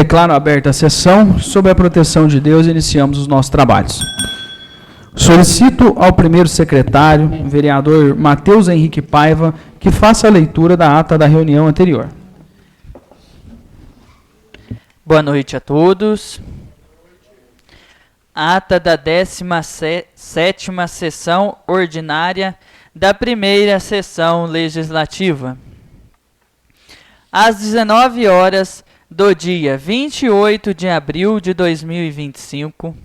Declaro aberta a sessão. Sob a proteção de Deus, iniciamos os nossos trabalhos. Solicito ao primeiro secretário, vereador Matheus Henrique Paiva, que faça a leitura da ata da reunião anterior. Boa noite a todos. Ata da 17ª sessão ordinária da primeira sessão legislativa. Às 19 horas do dia 28 de abril de 2025,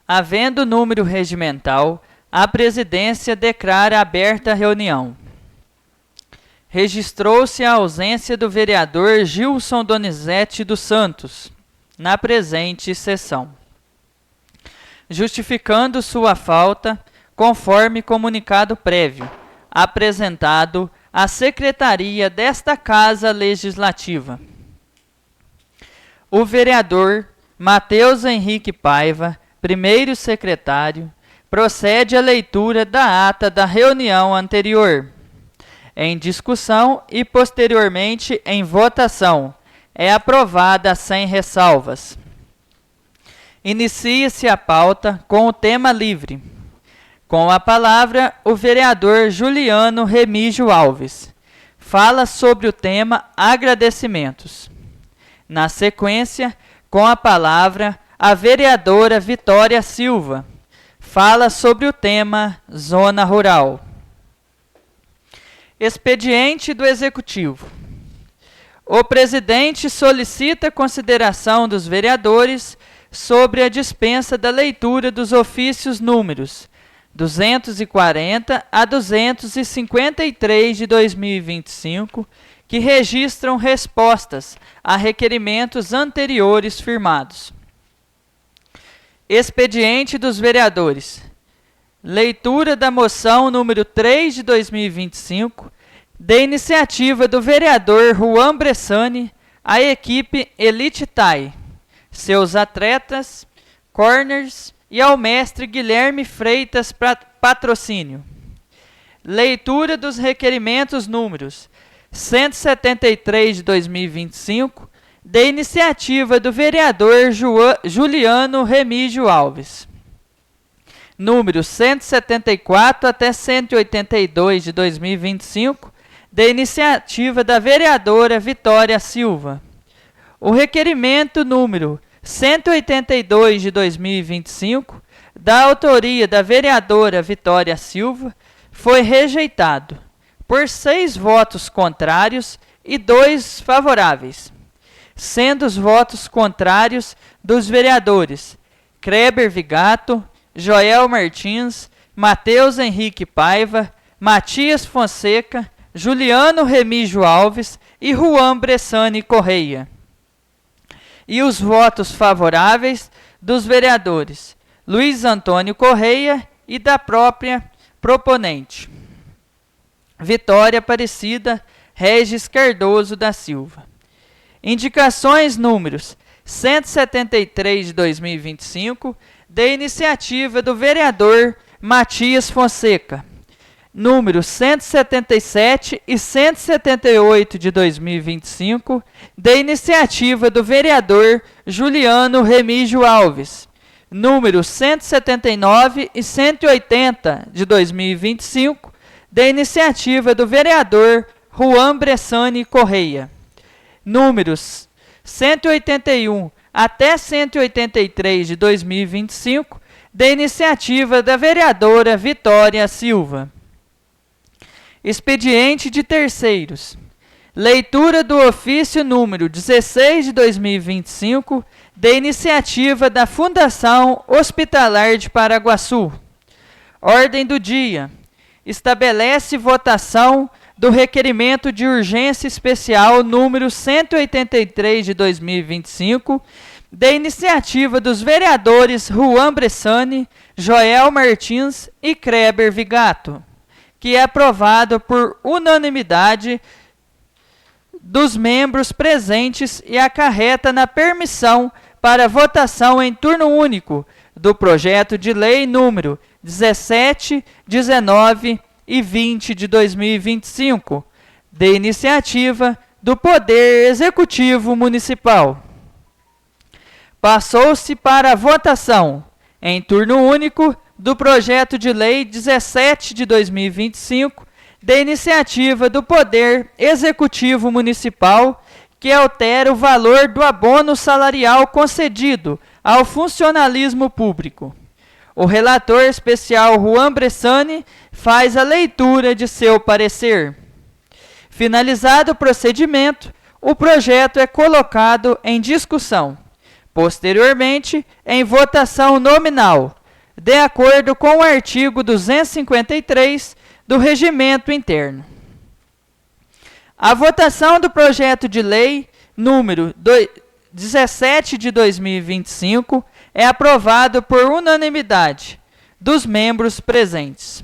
havendo número regimental, a presidência declara aberta a reunião. Registrou-se a ausência do vereador Gilson Donizete dos Santos na presente sessão, justificando sua falta, conforme comunicado prévio, apresentado à secretaria desta Casa Legislativa. O vereador Matheus Henrique Paiva, primeiro secretário, procede à leitura da ata da reunião anterior, em discussão e posteriormente em votação. É aprovada sem ressalvas. Inicia-se a pauta com o tema livre. Com a palavra, o vereador Juliano Remígio Alves fala sobre o tema agradecimentos. Na sequência, com a palavra, a vereadora Vitória Silva fala sobre o tema Zona Rural. Expediente do Executivo. O presidente solicita consideração dos vereadores sobre a dispensa da leitura dos ofícios números 240 a 253 de 2025, que registram respostas a requerimentos anteriores firmados. Expediente dos vereadores. Leitura da moção número 3 de 2025, de iniciativa do vereador Juan Bressani, a equipe Elite Tai, seus atletas, corners e ao mestre Guilherme Freitas patrocínio. Leitura dos requerimentos números 173 de 2025, de iniciativa do vereador Juliano Remígio Alves. Números 174 até 182 de 2025, de iniciativa da vereadora Vitória Silva. O requerimento número 182 de 2025, da autoria da vereadora Vitória Silva, foi rejeitado por 6 votos contrários e 2 favoráveis, sendo os votos contrários dos vereadores Kreber Vigato, Joel Martins, Matheus Henrique Paiva, Matias Fonseca, Juliano Remígio Alves e Juan Bressani Correia. E os votos favoráveis dos vereadores Luiz Antônio Correia e da própria proponente Vitória Aparecida Regis Cardoso da Silva. Indicações números 173 de 2025, de iniciativa do vereador Matias Fonseca. Números 177 e 178 de 2025, de iniciativa do vereador Juliano Remígio Alves. Números 179 e 180 de 2025, de iniciativa do vereador Juan Bressani Correia. Números 181 até 183 de 2025, de iniciativa da vereadora Vitória Silva. Expediente de terceiros. Leitura do ofício número 16 de 2025, de iniciativa da Fundação Hospitalar de Paraguaçu. Ordem do dia. Estabelece votação do requerimento de urgência especial número 183 de 2025, de iniciativa dos vereadores Juan Bressani, Joel Martins e Kreber Vigato, que é aprovado por unanimidade dos membros presentes e acarreta na permissão para votação em turno único do projeto de lei número 17, 19 e 20 de 2025, de iniciativa do Poder Executivo Municipal. Passou-se para a votação, em turno único, do projeto de lei 17 de 2025, da iniciativa do Poder Executivo Municipal, que altera o valor do abono salarial concedido ao funcionalismo público. O relator especial Juan Bressani faz a leitura de seu parecer. Finalizado o procedimento, o projeto é colocado em discussão. Posteriormente, em votação nominal, de acordo com o artigo 253 do Regimento Interno. A votação do projeto de lei número 17 de 2025 é aprovado por unanimidade dos membros presentes.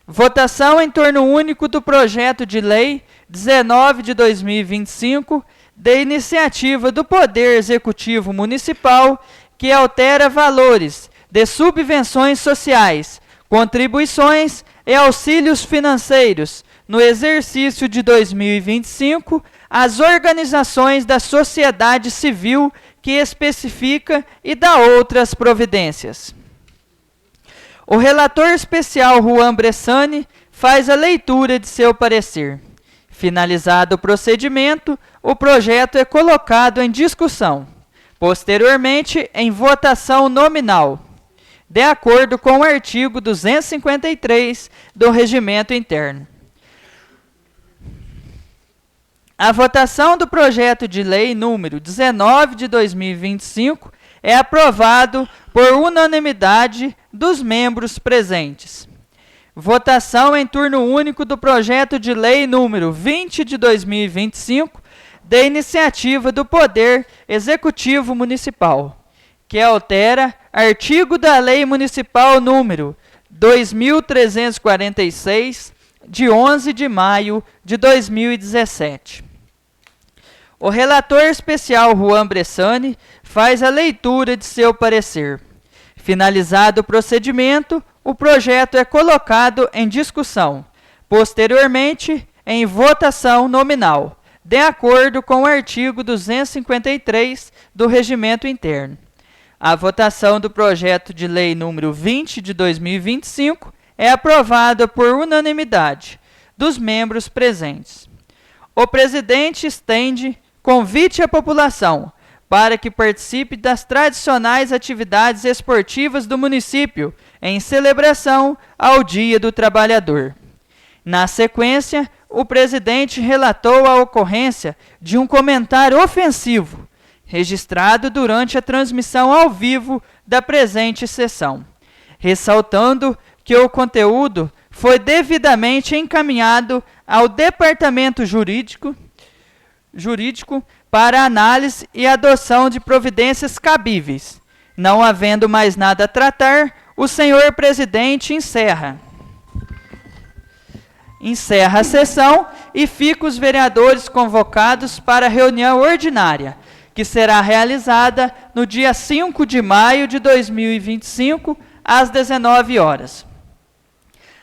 Votação em turno único do projeto de lei 19 de 2025, da iniciativa do Poder Executivo Municipal, que altera valores de subvenções sociais, contribuições e auxílios financeiros no exercício de 2025 às organizações da sociedade civil que especifica e dá outras providências. O relator especial Juan Bressani faz a leitura de seu parecer. Finalizado o procedimento, o projeto é colocado em discussão. Posteriormente, em votação nominal, de acordo com o artigo 253 do Regimento Interno. A votação do projeto de lei número 19 de 2025 é aprovado por unanimidade dos membros presentes. Votação em turno único do projeto de lei número 20 de 2025, da iniciativa do Poder Executivo Municipal, que altera artigo da Lei Municipal número 2346, de 11 de maio de 2017. O relator especial Juan Bressani faz a leitura de seu parecer. Finalizado o procedimento, o projeto é colocado em discussão. Posteriormente, em votação nominal, de acordo com o artigo 253 do Regimento Interno. A votação do projeto de lei número 20 de 2025 é aprovada por unanimidade dos membros presentes. O presidente estende convite à população para que participe das tradicionais atividades esportivas do município em celebração ao Dia do Trabalhador. Na sequência, o presidente relatou a ocorrência de um comentário ofensivo, registrado durante a transmissão ao vivo da presente sessão, ressaltando que o conteúdo foi devidamente encaminhado ao Departamento Jurídico para análise e adoção de providências cabíveis. Não havendo mais nada a tratar, o senhor presidente encerra a sessão e fica os vereadores convocados para a reunião ordinária, que será realizada no dia 5 de maio de 2025, às 19 horas.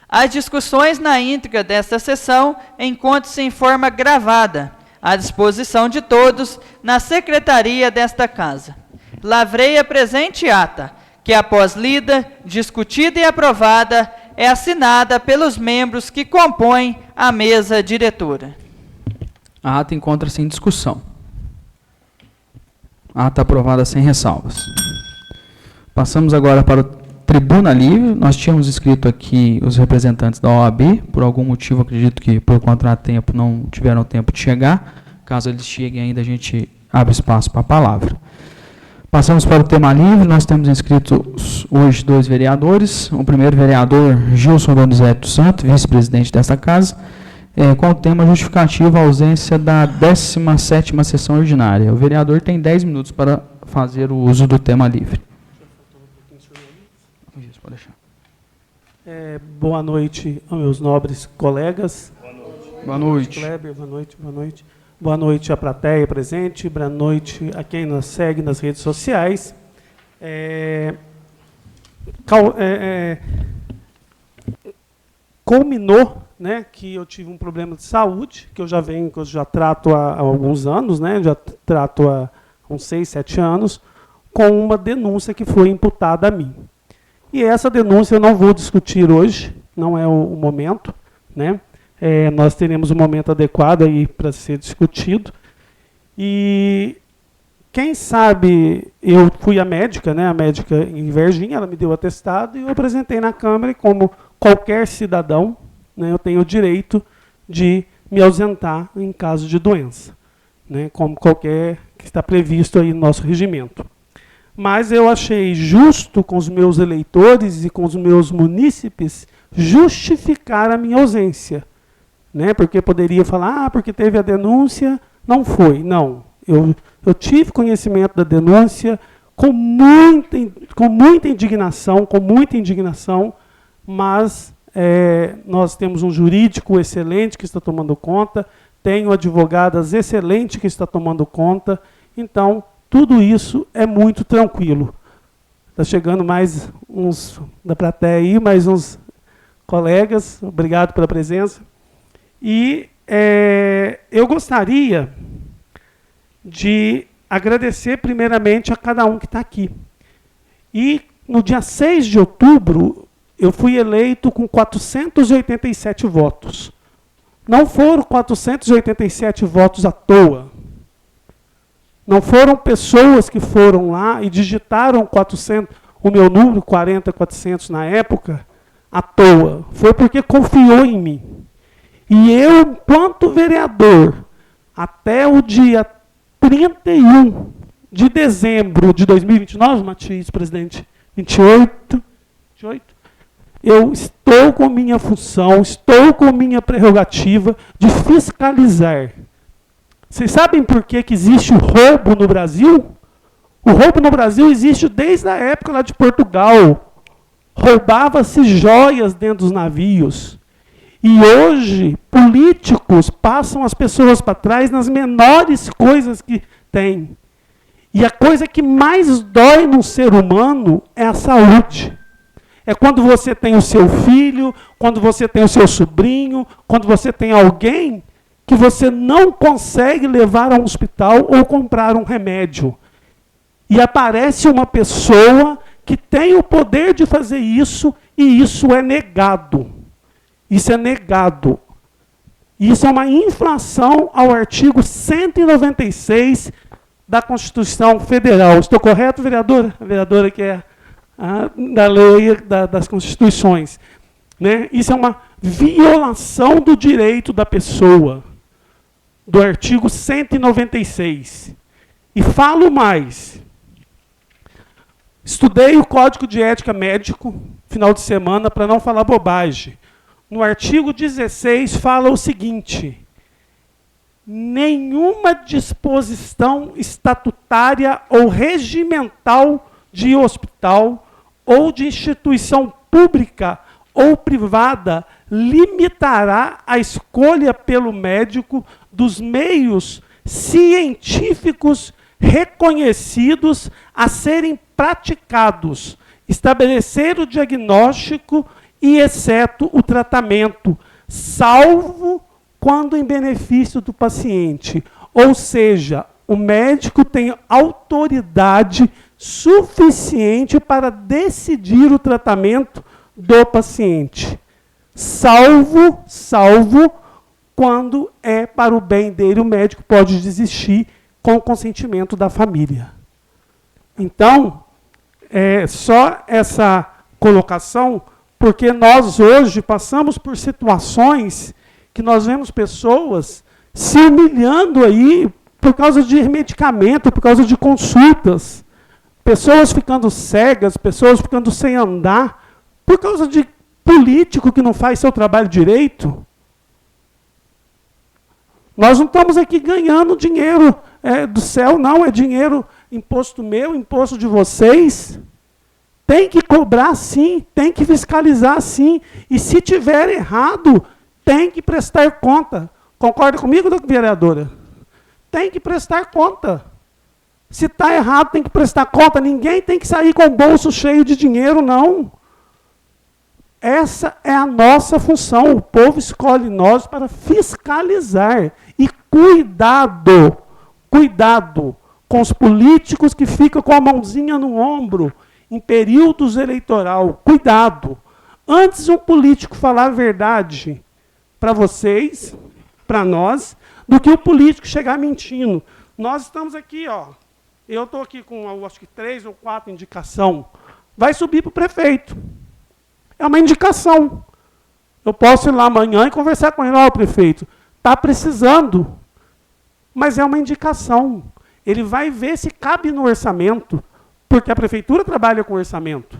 As discussões na íntegra desta sessão encontram-se em forma gravada, à disposição de todos, na secretaria desta casa. Lavrei a presente ata, que após lida, discutida e aprovada, é assinada pelos membros que compõem a mesa diretora. A ata encontra-se em discussão. A ata aprovada sem ressalvas. Passamos agora para o Tribuna Livre. Nós tínhamos escrito aqui os representantes da OAB, por algum motivo, acredito que por contratempo não tiveram tempo de chegar. Caso eles cheguem ainda, a gente abre espaço para a palavra. Passamos para o tema livre. Nós temos inscritos hoje 2 vereadores. O primeiro vereador, Gilson Donizete dos Santos, vice-presidente desta casa, com o tema justificativa a ausência da 17ª sessão ordinária. O vereador tem 10 minutos para fazer o uso do tema livre. Isso, pode deixar. Boa noite aos meus nobres colegas. Boa noite. Kleber, boa noite, boa noite. Boa noite à plateia presente, boa noite a quem nos segue nas redes sociais. culminou, né, que eu tive um problema de saúde, que eu já trato há alguns anos, né, já trato há uns 6, 7 anos, com uma denúncia que foi imputada a mim. E essa denúncia eu não vou discutir hoje, não é o momento, né? Nós teremos um momento adequado aí para ser discutido. E quem sabe, eu fui a médica, né, a médica em Varginha, ela me deu o atestado e eu apresentei na Câmara, e como qualquer cidadão, né, eu tenho o direito de me ausentar em caso de doença, né, como qualquer que está previsto aí no nosso regimento. Mas eu achei justo com os meus eleitores e com os meus munícipes justificar a minha ausência, né, porque poderia falar, porque teve a denúncia, não foi. Não, eu tive conhecimento da denúncia com muita indignação, mas nós temos um jurídico excelente que está tomando conta, tenho advogadas excelentes que está tomando conta, então tudo isso é muito tranquilo. Está chegando mais uns da plateia aí, mais uns colegas, obrigado pela presença. E eu gostaria de agradecer primeiramente a cada um que está aqui. E no dia 6 de outubro, eu fui eleito com 487 votos. Não foram 487 votos à toa. Não foram pessoas que foram lá e digitaram 400, o meu número, 40, 400 na época, à toa. Foi porque confiou em mim. E eu, enquanto vereador, até o dia 31 de dezembro de 2029, Matias, presidente, 28, eu estou com minha função, estou com minha prerrogativa de fiscalizar. Vocês sabem por que existe o roubo no Brasil? O roubo no Brasil existe desde a época lá de Portugal. Roubava-se joias dentro dos navios. E hoje, políticos passam as pessoas para trás nas menores coisas que têm. E a coisa que mais dói no ser humano é a saúde. É quando você tem o seu filho, quando você tem o seu sobrinho, quando você tem alguém que você não consegue levar a um hospital ou comprar um remédio. E aparece uma pessoa que tem o poder de fazer isso, e isso é negado. Isso é negado. Isso é uma infração ao artigo 196 da Constituição Federal. Estou correto, vereadora? A vereadora que é da lei das Constituições. Né? Isso é uma violação do direito da pessoa, do artigo 196. E falo mais. Estudei o Código de Ética Médico, final de semana, para não falar bobagem. No artigo 16 fala o seguinte: nenhuma disposição estatutária ou regimental de hospital ou de instituição pública ou privada limitará a escolha pelo médico dos meios científicos reconhecidos a serem praticados, estabelecer o diagnóstico e exceto o tratamento, salvo quando em benefício do paciente. Ou seja, o médico tem autoridade suficiente para decidir o tratamento do paciente, salvo quando é para o bem dele, o médico pode desistir com o consentimento da família. Então, só essa colocação, porque nós hoje passamos por situações que nós vemos pessoas se humilhando aí por causa de medicamento, por causa de consultas, pessoas ficando cegas, pessoas ficando sem andar, por causa de político que não faz seu trabalho direito. Nós não estamos aqui ganhando dinheiro do céu, não, é dinheiro, imposto meu, imposto de vocês. Tem que cobrar sim, tem que fiscalizar sim, e se tiver errado, tem que prestar conta. Concorda comigo, vereadora? Tem que prestar conta. Se está errado, tem que prestar conta. Ninguém tem que sair com o bolso cheio de dinheiro, não. Essa é a nossa função. O povo escolhe nós para fiscalizar. E cuidado com os políticos que ficam com a mãozinha no ombro em períodos eleitoral. Cuidado. Antes um político falar a verdade para vocês, para nós, do que o político chegar mentindo. Nós estamos aqui, ó. Eu estou aqui com, acho que 3 ou 4 indicações. Vai subir para o prefeito. É uma indicação. Eu posso ir lá amanhã e conversar com ele. Ó, prefeito, está precisando. Mas é uma indicação. Ele vai ver se cabe no orçamento, porque a prefeitura trabalha com orçamento.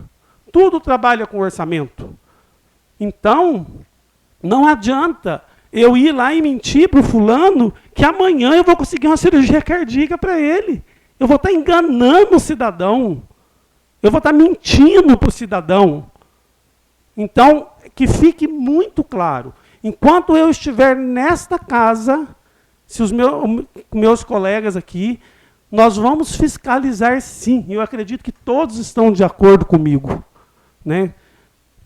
Tudo trabalha com orçamento. Então, não adianta eu ir lá e mentir para o fulano que amanhã eu vou conseguir uma cirurgia cardíaca para ele. Eu vou estar enganando o cidadão. Eu vou estar mentindo para o cidadão. Então, que fique muito claro. Enquanto eu estiver nesta casa, se os meus colegas aqui, nós vamos fiscalizar sim. Eu acredito que todos estão de acordo comigo, né?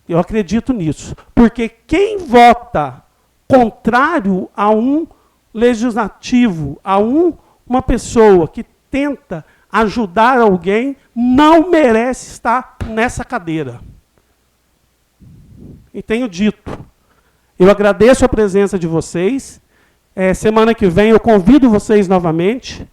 Eu acredito nisso. Porque quem vota contrário a um legislativo, a uma pessoa que tenta ajudar alguém, não merece estar nessa cadeira. E tenho dito. Eu agradeço a presença de vocês. Semana que vem eu convido vocês novamente.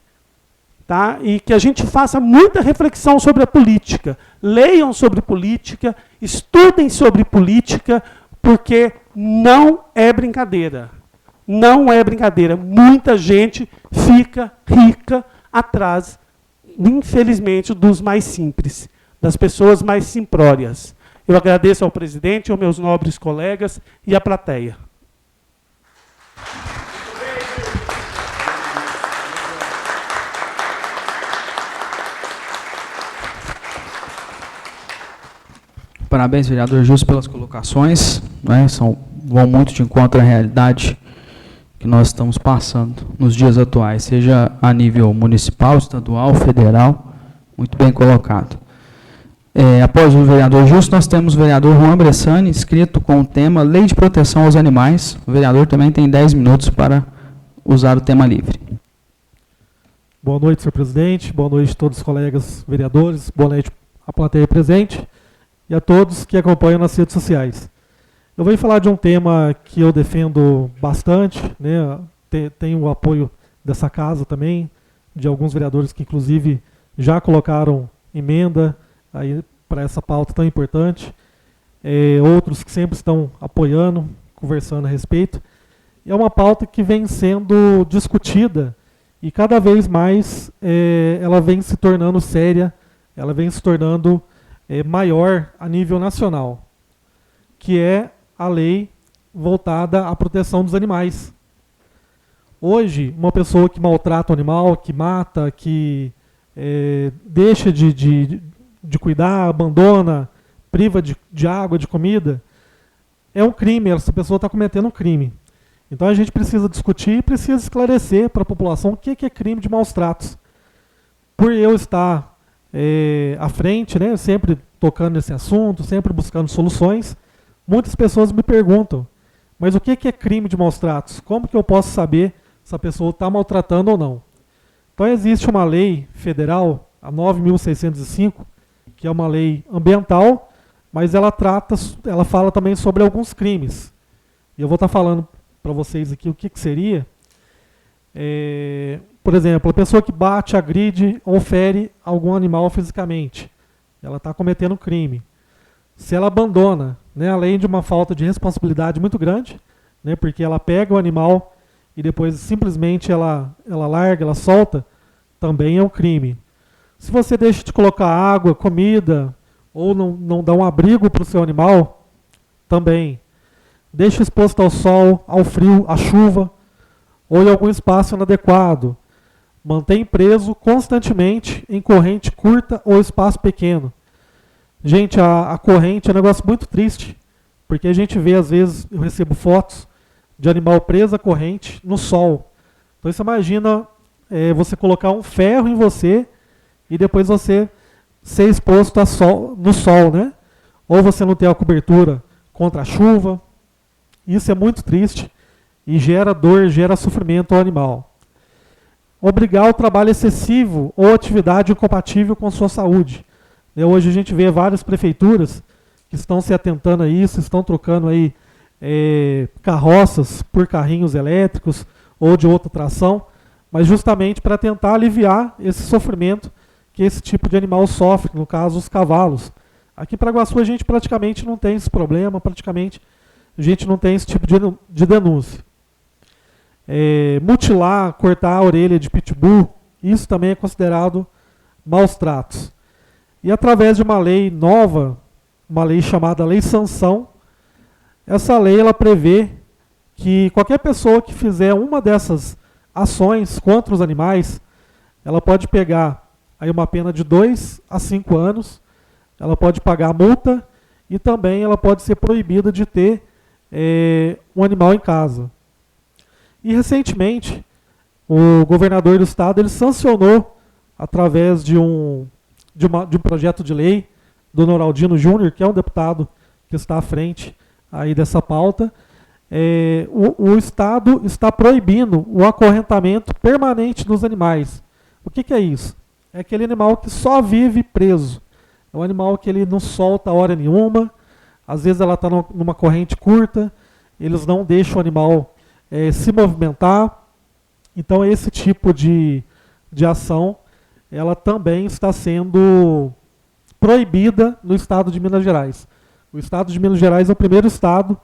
Tá? E que a gente faça muita reflexão sobre a política. Leiam sobre política, estudem sobre política, porque não é brincadeira. Não é brincadeira. Muita gente fica rica atrás, infelizmente, dos mais simples, das pessoas mais simplórias. Eu agradeço ao presidente, aos meus nobres colegas e à plateia. Parabéns, vereador Justo, pelas colocações, né? Vão muito de encontro à realidade que nós estamos passando nos dias atuais, seja a nível municipal, estadual, federal. Muito bem colocado. Após o vereador Justo, nós temos o vereador Juan Bressani, inscrito com o tema Lei de Proteção aos Animais. O vereador também tem 10 minutos para usar o tema livre. Boa noite, senhor presidente. Boa noite a todos os colegas vereadores. Boa noite à plateia presente e a todos que acompanham nas redes sociais. Eu vou falar de um tema que eu defendo bastante, né? Tenho o apoio dessa casa também, de alguns vereadores que, inclusive, já colocaram emenda aí para essa pauta tão importante. Outros que sempre estão apoiando, conversando a respeito. É uma pauta que vem sendo discutida e cada vez mais ela vem se tornando séria, ela vem se tornando maior a nível nacional, que é a lei voltada à proteção dos animais. Hoje, uma pessoa que maltrata o animal, que mata, que deixa de cuidar, abandona, priva de água, de comida, é um crime, essa pessoa está cometendo um crime. Então a gente precisa discutir e precisa esclarecer para a população o que é crime de maus tratos. Por eu estar à frente, né, sempre tocando nesse assunto, sempre buscando soluções, muitas pessoas me perguntam, mas o que é crime de maus tratos? Como que eu posso saber se a pessoa está maltratando ou não? Então existe uma lei federal, a 9.605, que é uma lei ambiental, mas ela fala também sobre alguns crimes. E eu vou estar falando para vocês aqui o que seria. Por exemplo, a pessoa que bate, agride ou fere algum animal fisicamente, ela está cometendo crime. Se ela abandona, né, além de uma falta de responsabilidade muito grande, né, porque ela pega o animal e depois simplesmente ela larga, ela solta, também é um crime. Se você deixa de colocar água, comida, ou não dá um abrigo para o seu animal, também. Deixa exposto ao sol, ao frio, à chuva, ou em algum espaço inadequado. Mantém preso constantemente em corrente curta ou espaço pequeno. Gente, a corrente é um negócio muito triste, porque a gente vê, às vezes, eu recebo fotos de animal preso à corrente no sol. Então você imagina você colocar um ferro em você e depois você ser exposto no sol, né? Ou você não ter a cobertura contra a chuva. Isso é muito triste e gera dor, gera sofrimento ao animal. Obrigar o trabalho excessivo ou atividade incompatível com sua saúde. Hoje a gente vê várias prefeituras que estão se atentando a isso, estão trocando aí carroças por carrinhos elétricos ou de outra tração, mas justamente para tentar aliviar esse sofrimento que esse tipo de animal sofre, no caso os cavalos. Aqui em Paraguaçu a gente praticamente não tem esse problema, praticamente a gente não tem esse tipo de denúncia. Mutilar, cortar a orelha de pitbull, isso também é considerado maus tratos. E através de uma lei nova, uma lei chamada Lei Sanção, essa lei ela prevê que qualquer pessoa que fizer uma dessas ações contra os animais, ela pode pegar aí uma pena de 2 a 5 anos, ela pode pagar multa e também ela pode ser proibida de ter um animal em casa. E recentemente, o governador do estado ele sancionou, através de um projeto de lei do Noraldino Júnior, que é um deputado que está à frente aí dessa pauta, o estado está proibindo o acorrentamento permanente dos animais. O que é isso? É aquele animal que só vive preso. É um animal que ele não solta a hora nenhuma, às vezes ela está numa corrente curta, eles não deixam o animal se movimentar. Então esse tipo de ação, ela também está sendo proibida no estado de Minas Gerais. O estado de Minas Gerais é o primeiro estado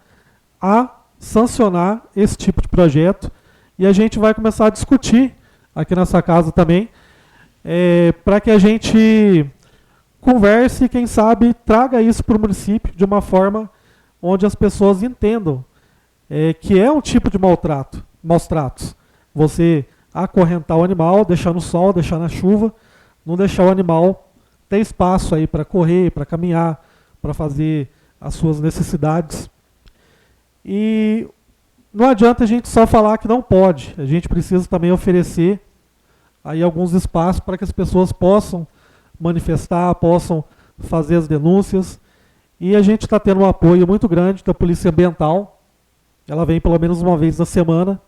a sancionar esse tipo de projeto e a gente vai começar a discutir aqui nessa casa também, para que a gente converse e, quem sabe, traga isso para o município de uma forma onde as pessoas entendam que é um tipo de maus tratos. Você acorrentar o animal, deixar no sol, deixar na chuva, não deixar o animal ter espaço aí para correr, para caminhar, para fazer as suas necessidades. E não adianta a gente só falar que não pode, a gente precisa também oferecer aí alguns espaços para que as pessoas possam manifestar, possam fazer as denúncias. E a gente está tendo um apoio muito grande da Polícia Ambiental. Ela vem pelo menos uma vez na semana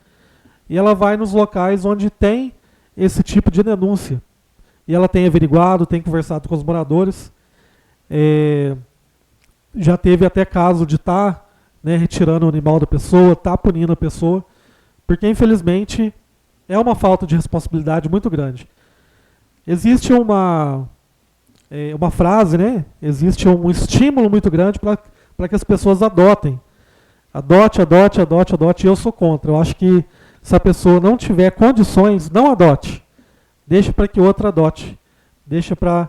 e ela vai nos locais onde tem esse tipo de denúncia. E ela tem averiguado, tem conversado com os moradores. Já teve até caso de estar retirando o animal da pessoa, estar punindo a pessoa, porque infelizmente é uma falta de responsabilidade muito grande. Existe uma frase, existe um estímulo muito grande para que as pessoas adotem. Adote, adote, adote, adote, e eu sou contra. Eu acho que se a pessoa não tiver condições, não adote. Deixa para que outra adote. Deixa para...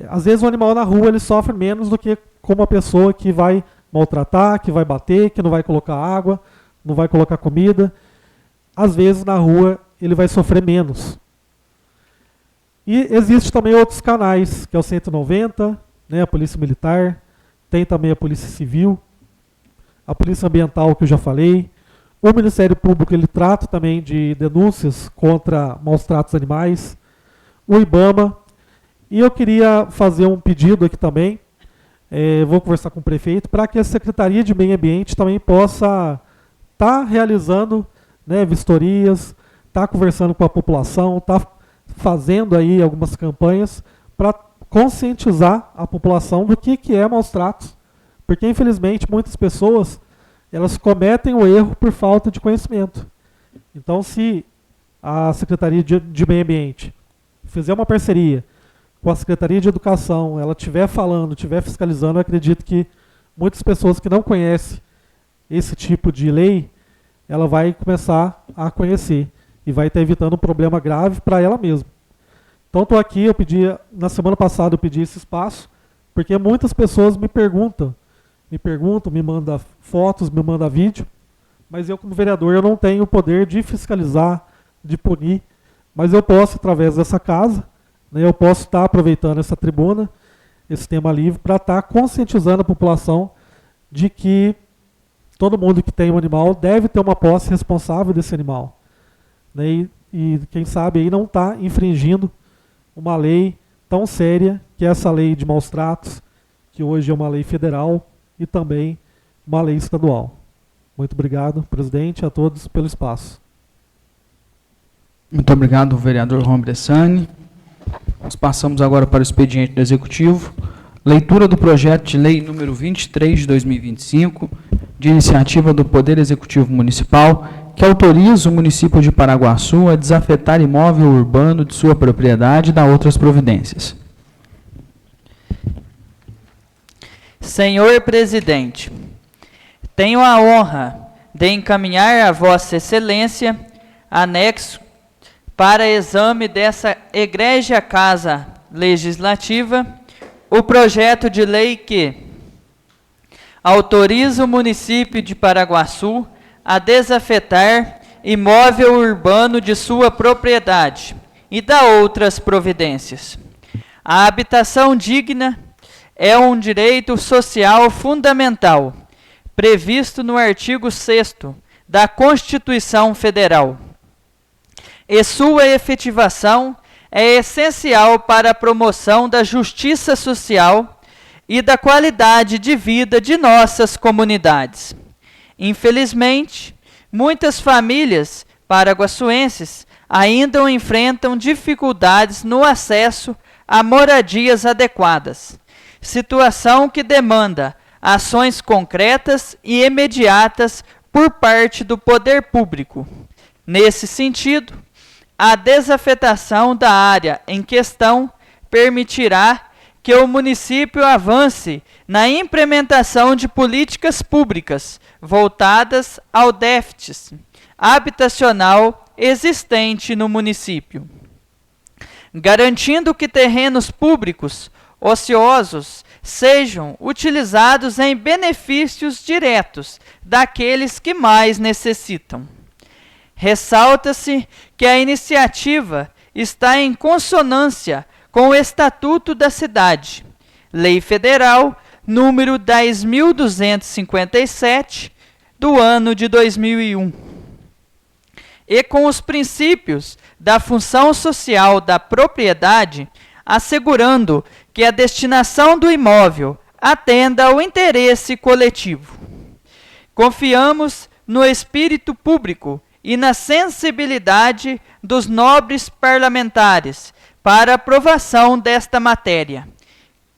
Às vezes o animal na rua ele sofre menos do que com uma pessoa que vai maltratar, que vai bater, que não vai colocar água, não vai colocar comida. Às vezes na rua ele vai sofrer menos. E existe também outros canais, que é o 190, a Polícia Militar, tem também a Polícia Civil, a Polícia Ambiental, que eu já falei. O Ministério Público ele trata também de denúncias contra maus tratos animais. O IBAMA. E eu queria fazer um pedido aqui também, vou conversar com o prefeito, para que a Secretaria de Meio Ambiente também possa estar realizando vistorias, estar conversando com a população, estar fazendo aí algumas campanhas para conscientizar a população do que é maus tratos. Porque, infelizmente, muitas pessoas elas cometem o erro por falta de conhecimento. Então, se a Secretaria de Meio Ambiente fizer uma parceria com a Secretaria de Educação, ela estiver falando, estiver fiscalizando, eu acredito que muitas pessoas que não conhecem esse tipo de lei, ela vai começar a conhecer e vai estar evitando um problema grave para ela mesma. Então, estou aqui, na semana passada eu pedi esse espaço, porque muitas pessoas me perguntam, me mandam fotos, me mandam vídeo, mas eu, como vereador, eu não tenho o poder de fiscalizar, de punir, mas eu posso, através dessa casa, eu posso estar aproveitando essa tribuna, esse tema livre, para estar conscientizando a população de que todo mundo que tem um animal deve ter uma posse responsável desse animal. E quem sabe aí não está infringindo uma lei tão séria, que é essa lei de maus tratos, que hoje é uma lei federal, e também uma lei estadual. Muito obrigado, presidente, a todos pelo espaço. Muito obrigado, vereador Ron Bressani. Nós passamos agora para o expediente do Executivo. Leitura do projeto de lei número 23 de 2025, de iniciativa do Poder Executivo Municipal, que autoriza o município de Paraguaçu a desafetar imóvel urbano de sua propriedade e dar outras providências. Senhor presidente, tenho a honra de encaminhar a Vossa Excelência anexo para exame dessa egrégia Casa Legislativa o projeto de lei que autoriza o município de Paraguaçu a desafetar imóvel urbano de sua propriedade e dá outras providências. A habitação digna é um direito social fundamental, previsto no artigo 6º da Constituição Federal. E sua efetivação é essencial para a promoção da justiça social e da qualidade de vida de nossas comunidades. Infelizmente, muitas famílias paraguaçuenses ainda enfrentam dificuldades no acesso a moradias adequadas, situação que demanda ações concretas e imediatas por parte do poder público. Nesse sentido, a desafetação da área em questão permitirá que o município avance na implementação de políticas públicas voltadas ao déficit habitacional existente no município, garantindo que terrenos públicos ociosos sejam utilizados em benefícios diretos daqueles que mais necessitam. Ressalta-se que a iniciativa está em consonância com o Estatuto da Cidade, Lei Federal número 10.257, do ano de 2001, e com os princípios da função social da propriedade, assegurando que a destinação do imóvel atenda ao interesse coletivo. Confiamos no espírito público e na sensibilidade dos nobres parlamentares para aprovação desta matéria,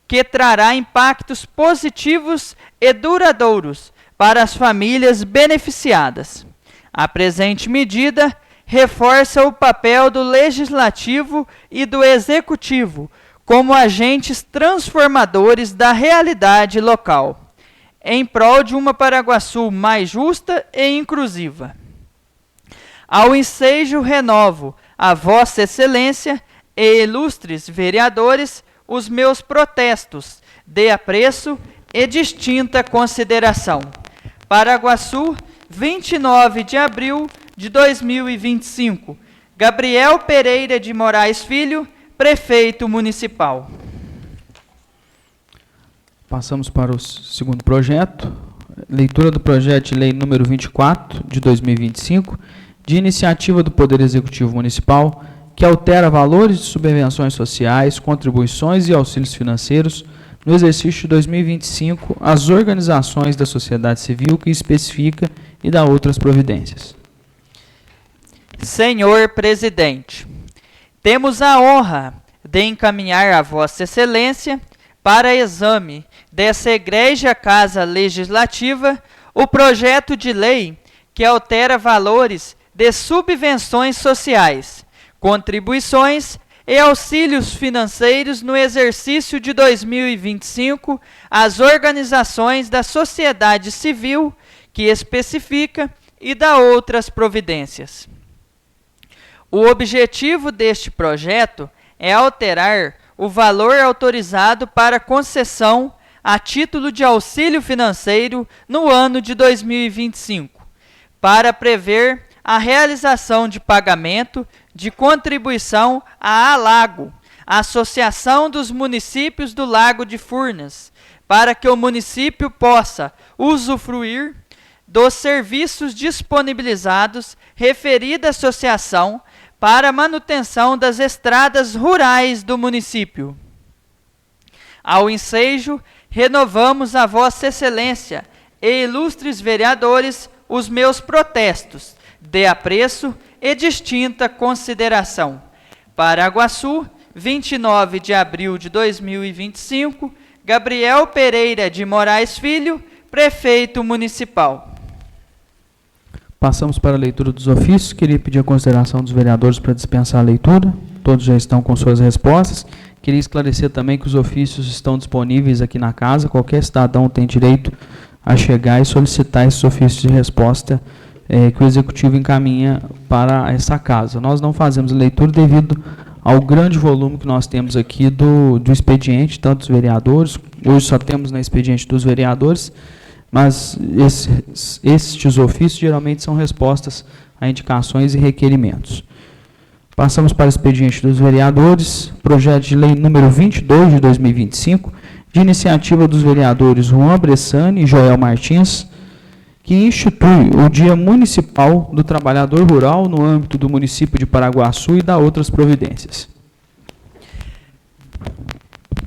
que trará impactos positivos e duradouros para as famílias beneficiadas. A presente medida reforça o papel do Legislativo e do Executivo como agentes transformadores da realidade local, em prol de uma Paraguaçu mais justa e inclusiva. Ao ensejo renovo a Vossa Excelência e ilustres vereadores os meus protestos de apreço e distinta consideração. Paraguaçu, 29 de abril de 2025. Gabriel Pereira de Moraes Filho, Prefeito Municipal. Passamos para o segundo projeto. Leitura do projeto de lei número 24 de 2025, de iniciativa do Poder Executivo Municipal, que altera valores de subvenções sociais, contribuições e auxílios financeiros no exercício de 2025 às organizações da sociedade civil, que especifica e dá outras providências. Senhor Presidente, temos a honra de encaminhar a Vossa Excelência para exame dessa egrégia Casa Legislativa o projeto de lei que altera valores de subvenções sociais, contribuições e auxílios financeiros no exercício de 2025 às organizações da sociedade civil, que especifica e dá outras providências. O objetivo deste projeto é alterar o valor autorizado para concessão a título de auxílio financeiro no ano de 2025, para prever a realização de pagamento de contribuição à ALAGO, Associação dos Municípios do Lago de Furnas, para que o município possa usufruir dos serviços disponibilizados referida associação para a manutenção das estradas rurais do município. Ao ensejo, renovamos a Vossa Excelência e ilustres vereadores os meus protestos de apreço e distinta consideração. Paraguaçu, 29 de abril de 2025, Gabriel Pereira de Moraes Filho, Prefeito Municipal. Passamos para a leitura dos ofícios. Queria pedir a consideração dos vereadores para dispensar a leitura. Todos já estão com suas respostas. Queria esclarecer também que os ofícios estão disponíveis aqui na casa. Qualquer cidadão tem direito a chegar e solicitar esses ofícios de resposta que o Executivo encaminha para essa casa. Nós não fazemos a leitura devido ao grande volume que nós temos aqui do expediente, tanto dos vereadores. Hoje só temos no expediente dos vereadores, mas estes ofícios geralmente são respostas a indicações e requerimentos. Passamos para o expediente dos vereadores, projeto de lei número 22 de 2025, de iniciativa dos vereadores Juan Bressani e Joel Martins, que institui o Dia Municipal do Trabalhador Rural no âmbito do município de Paraguaçu e dá outras providências.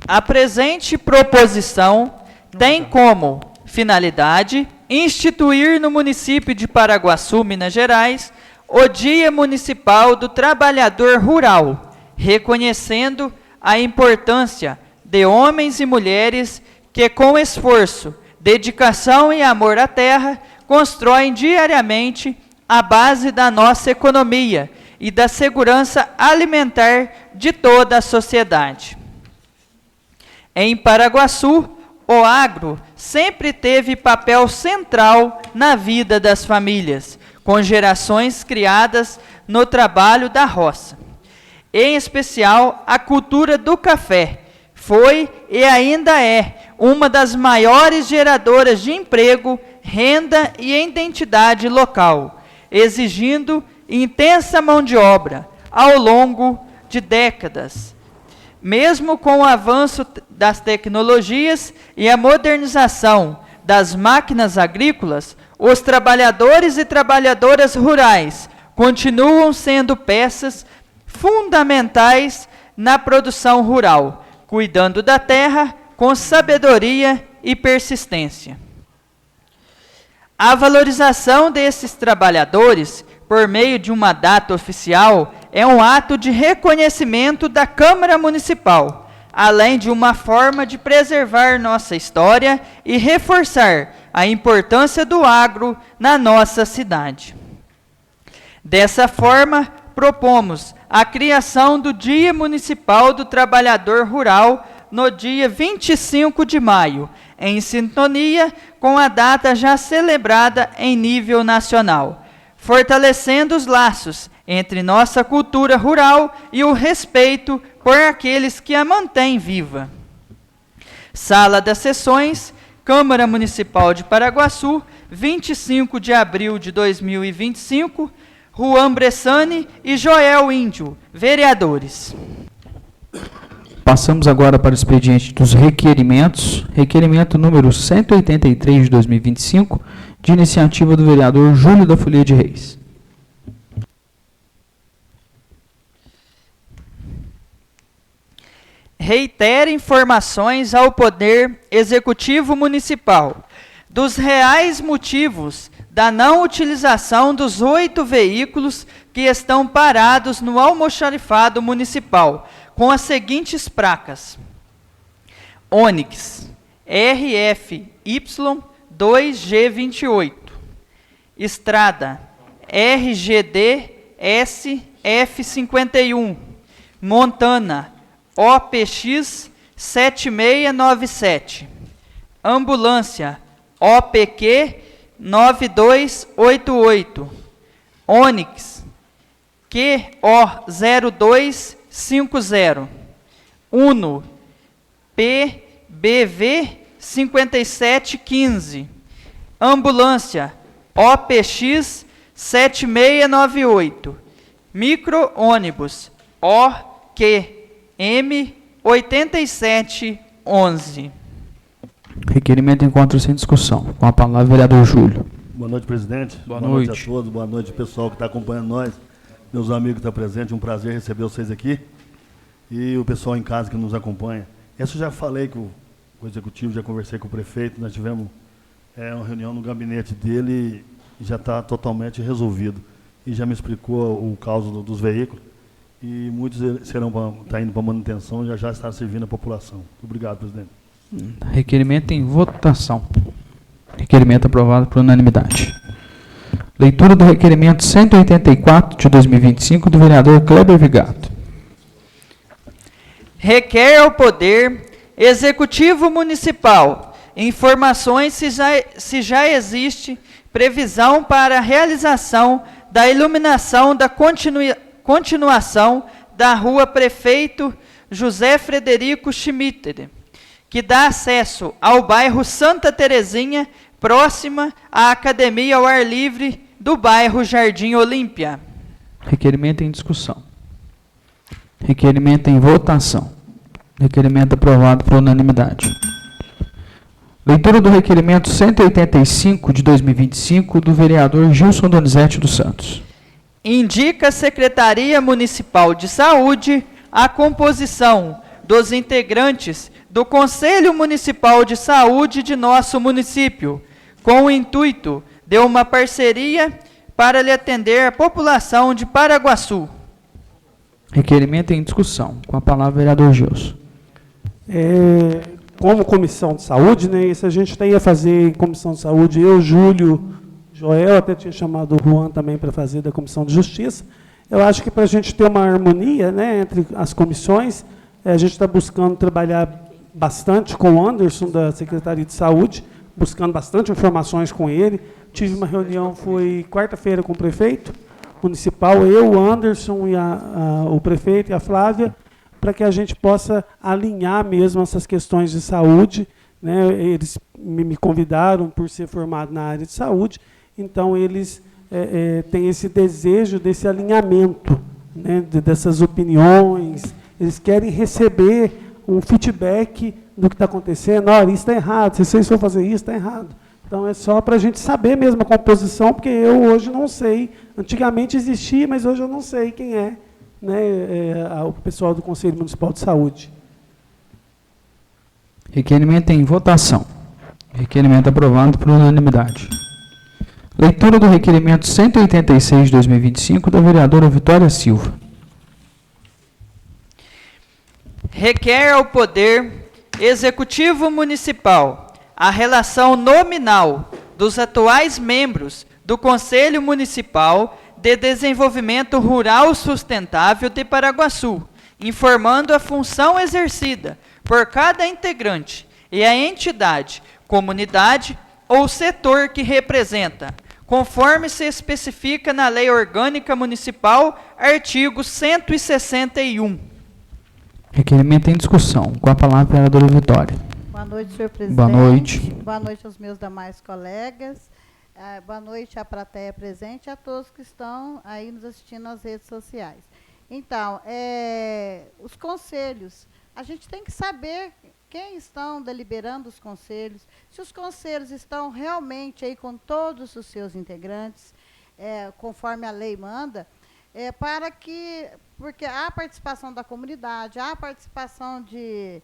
A presente proposição tem como finalidade instituir no município de Paraguaçu, Minas Gerais, o Dia Municipal do Trabalhador Rural, reconhecendo a importância de homens e mulheres que, com esforço, dedicação e amor à terra, constroem diariamente a base da nossa economia e da segurança alimentar de toda a sociedade. Em Paraguaçu, o agro sempre teve papel central na vida das famílias, com gerações criadas no trabalho da roça. Em especial, a cultura do café foi e ainda é uma das maiores geradoras de emprego, renda e identidade local, exigindo intensa mão de obra ao longo de décadas. Mesmo com o avanço das tecnologias e a modernização das máquinas agrícolas, os trabalhadores e trabalhadoras rurais continuam sendo peças fundamentais na produção rural, cuidando da terra com sabedoria e persistência. A valorização desses trabalhadores, por meio de uma data oficial, é um ato de reconhecimento da Câmara Municipal, além de uma forma de preservar nossa história e reforçar a importância do agro na nossa cidade. Dessa forma, propomos a criação do Dia Municipal do Trabalhador Rural no dia 25 de maio, em sintonia com a data já celebrada em nível nacional, fortalecendo os laços entre nossa cultura rural e o respeito por aqueles que a mantêm viva. Sala das Sessões, Câmara Municipal de Paraguaçu, 25 de abril de 2025, Juan Bressani e Joel Índio, vereadores. Passamos agora para o expediente dos requerimentos. Requerimento número 183 de 2025, de iniciativa do vereador Júlio da Folia de Reis. Reitera informações ao Poder Executivo Municipal dos reais motivos da não utilização dos 8 veículos que estão parados no almoxarifado municipal, com as seguintes placas: Onix RFY 2G28, Estrada RGD SF51, Montana OPX 7697, Ambulância OPQ 9288, Onix QO0250, Uno PBV 5715, Ambulância OPX 7698, Micro-ônibus OQM 8711. Requerimento encontra-se em discussão. Com a palavra, o vereador Júlio. Boa noite, presidente. Boa noite a todos. Boa noite, pessoal que está acompanhando nós. Meus amigos que estão presentes. Um prazer receber vocês aqui. E o pessoal em casa que nos acompanha. Isso eu já falei com o executivo, já conversei com o prefeito. Nós tivemos é uma reunião no gabinete dele e já está totalmente resolvido. E já me explicou o caso dos veículos. E muitos estão indo para manutenção e já está servindo a população. Muito obrigado, presidente. Requerimento em votação. Requerimento aprovado por unanimidade. Leitura do requerimento 184 de 2025 do vereador Kleber Vigato. Requer ao Poder Executivo Municipal informações se já existe previsão para a realização da iluminação da continuação da Rua Prefeito José Frederico Schmitter, que dá acesso ao bairro Santa Terezinha, próxima à Academia ao Ar Livre do bairro Jardim Olímpia. Requerimento em discussão. Requerimento em votação. Requerimento aprovado por unanimidade. Leitura do requerimento 185 de 2025 do vereador Gilson Donizete dos Santos. Indica a Secretaria Municipal de Saúde a composição dos integrantes do Conselho Municipal de Saúde de nosso município, com o intuito de uma parceria para lhe atender a população de Paraguaçu. Requerimento em discussão. Com a palavra, vereador Gilson. Como comissão de saúde, né, isso a gente tem a fazer em comissão de saúde, eu, Júlio, Joel, até tinha chamado o Juan também para fazer da comissão de justiça. Eu acho que para a gente ter uma harmonia, né, entre as comissões, a gente está buscando trabalhar bastante com o Anderson, da Secretaria de Saúde, buscando bastante informações com ele. Tive uma reunião, foi quarta-feira com o prefeito municipal, eu, o Anderson, e o prefeito e a Flávia, para que a gente possa alinhar mesmo essas questões de saúde, né? Eles me convidaram por ser formado na área de saúde, então eles têm esse desejo desse alinhamento, né? Dessas opiniões, eles querem receber um feedback do que está acontecendo. Olha, isso está errado, se vocês for fazer isso, está errado. Então é só para a gente saber mesmo a composição, porque eu hoje não sei, antigamente existia, mas hoje eu não sei quem é, né, o pessoal do Conselho Municipal de Saúde. Requerimento em votação. Requerimento aprovado por unanimidade. Leitura do requerimento 186 de 2025 da vereadora Vitória Silva. Requer ao Poder Executivo Municipal a relação nominal dos atuais membros do Conselho Municipal de Desenvolvimento Rural Sustentável de Paraguaçu, informando a função exercida por cada integrante e a entidade, comunidade ou setor que representa, conforme se especifica na Lei Orgânica Municipal, artigo 161. Requerimento em discussão. Com a palavra, vereadora Vitória. Boa noite, senhor presidente. Boa noite. Boa noite aos meus demais colegas. Boa noite à plateia presente e a todos que estão aí nos assistindo nas redes sociais. Então, os conselhos, a gente tem que saber quem estão deliberando os conselhos, se os conselhos estão realmente aí com todos os seus integrantes, conforme a lei manda, porque há participação da comunidade, há participação de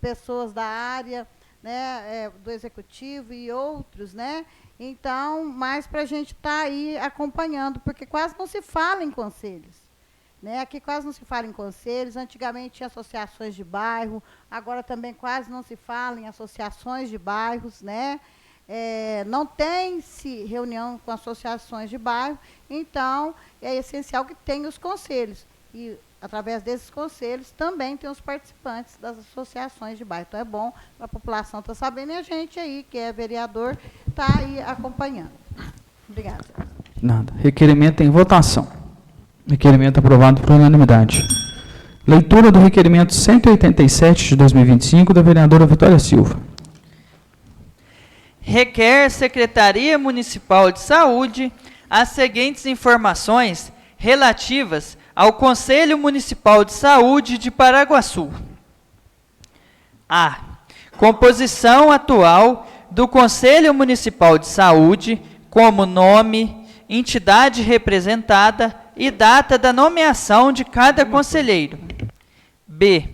pessoas da área, né, do executivo e outros, né? Então, mais para a gente estar aí acompanhando, porque quase não se fala em conselhos. Né? Aqui quase não se fala em conselhos, antigamente tinha associações de bairro, agora também quase não se fala em associações de bairros, né? Não tem-se reunião com associações de bairro, então é essencial que tenha os conselhos. E, através desses conselhos, também tem os participantes das associações de bairro. Então, é bom a população estar sabendo e a gente aí, que é vereador, está aí acompanhando. Obrigada. Nada. Requerimento em votação. Requerimento aprovado por unanimidade. Leitura do requerimento 187 de 2025 da vereadora Vitória Silva. Requer Secretaria Municipal de Saúde as seguintes informações relativas ao Conselho Municipal de Saúde de Paraguaçu. A. Composição atual do Conselho Municipal de Saúde, como nome, entidade representada e data da nomeação de cada conselheiro. B.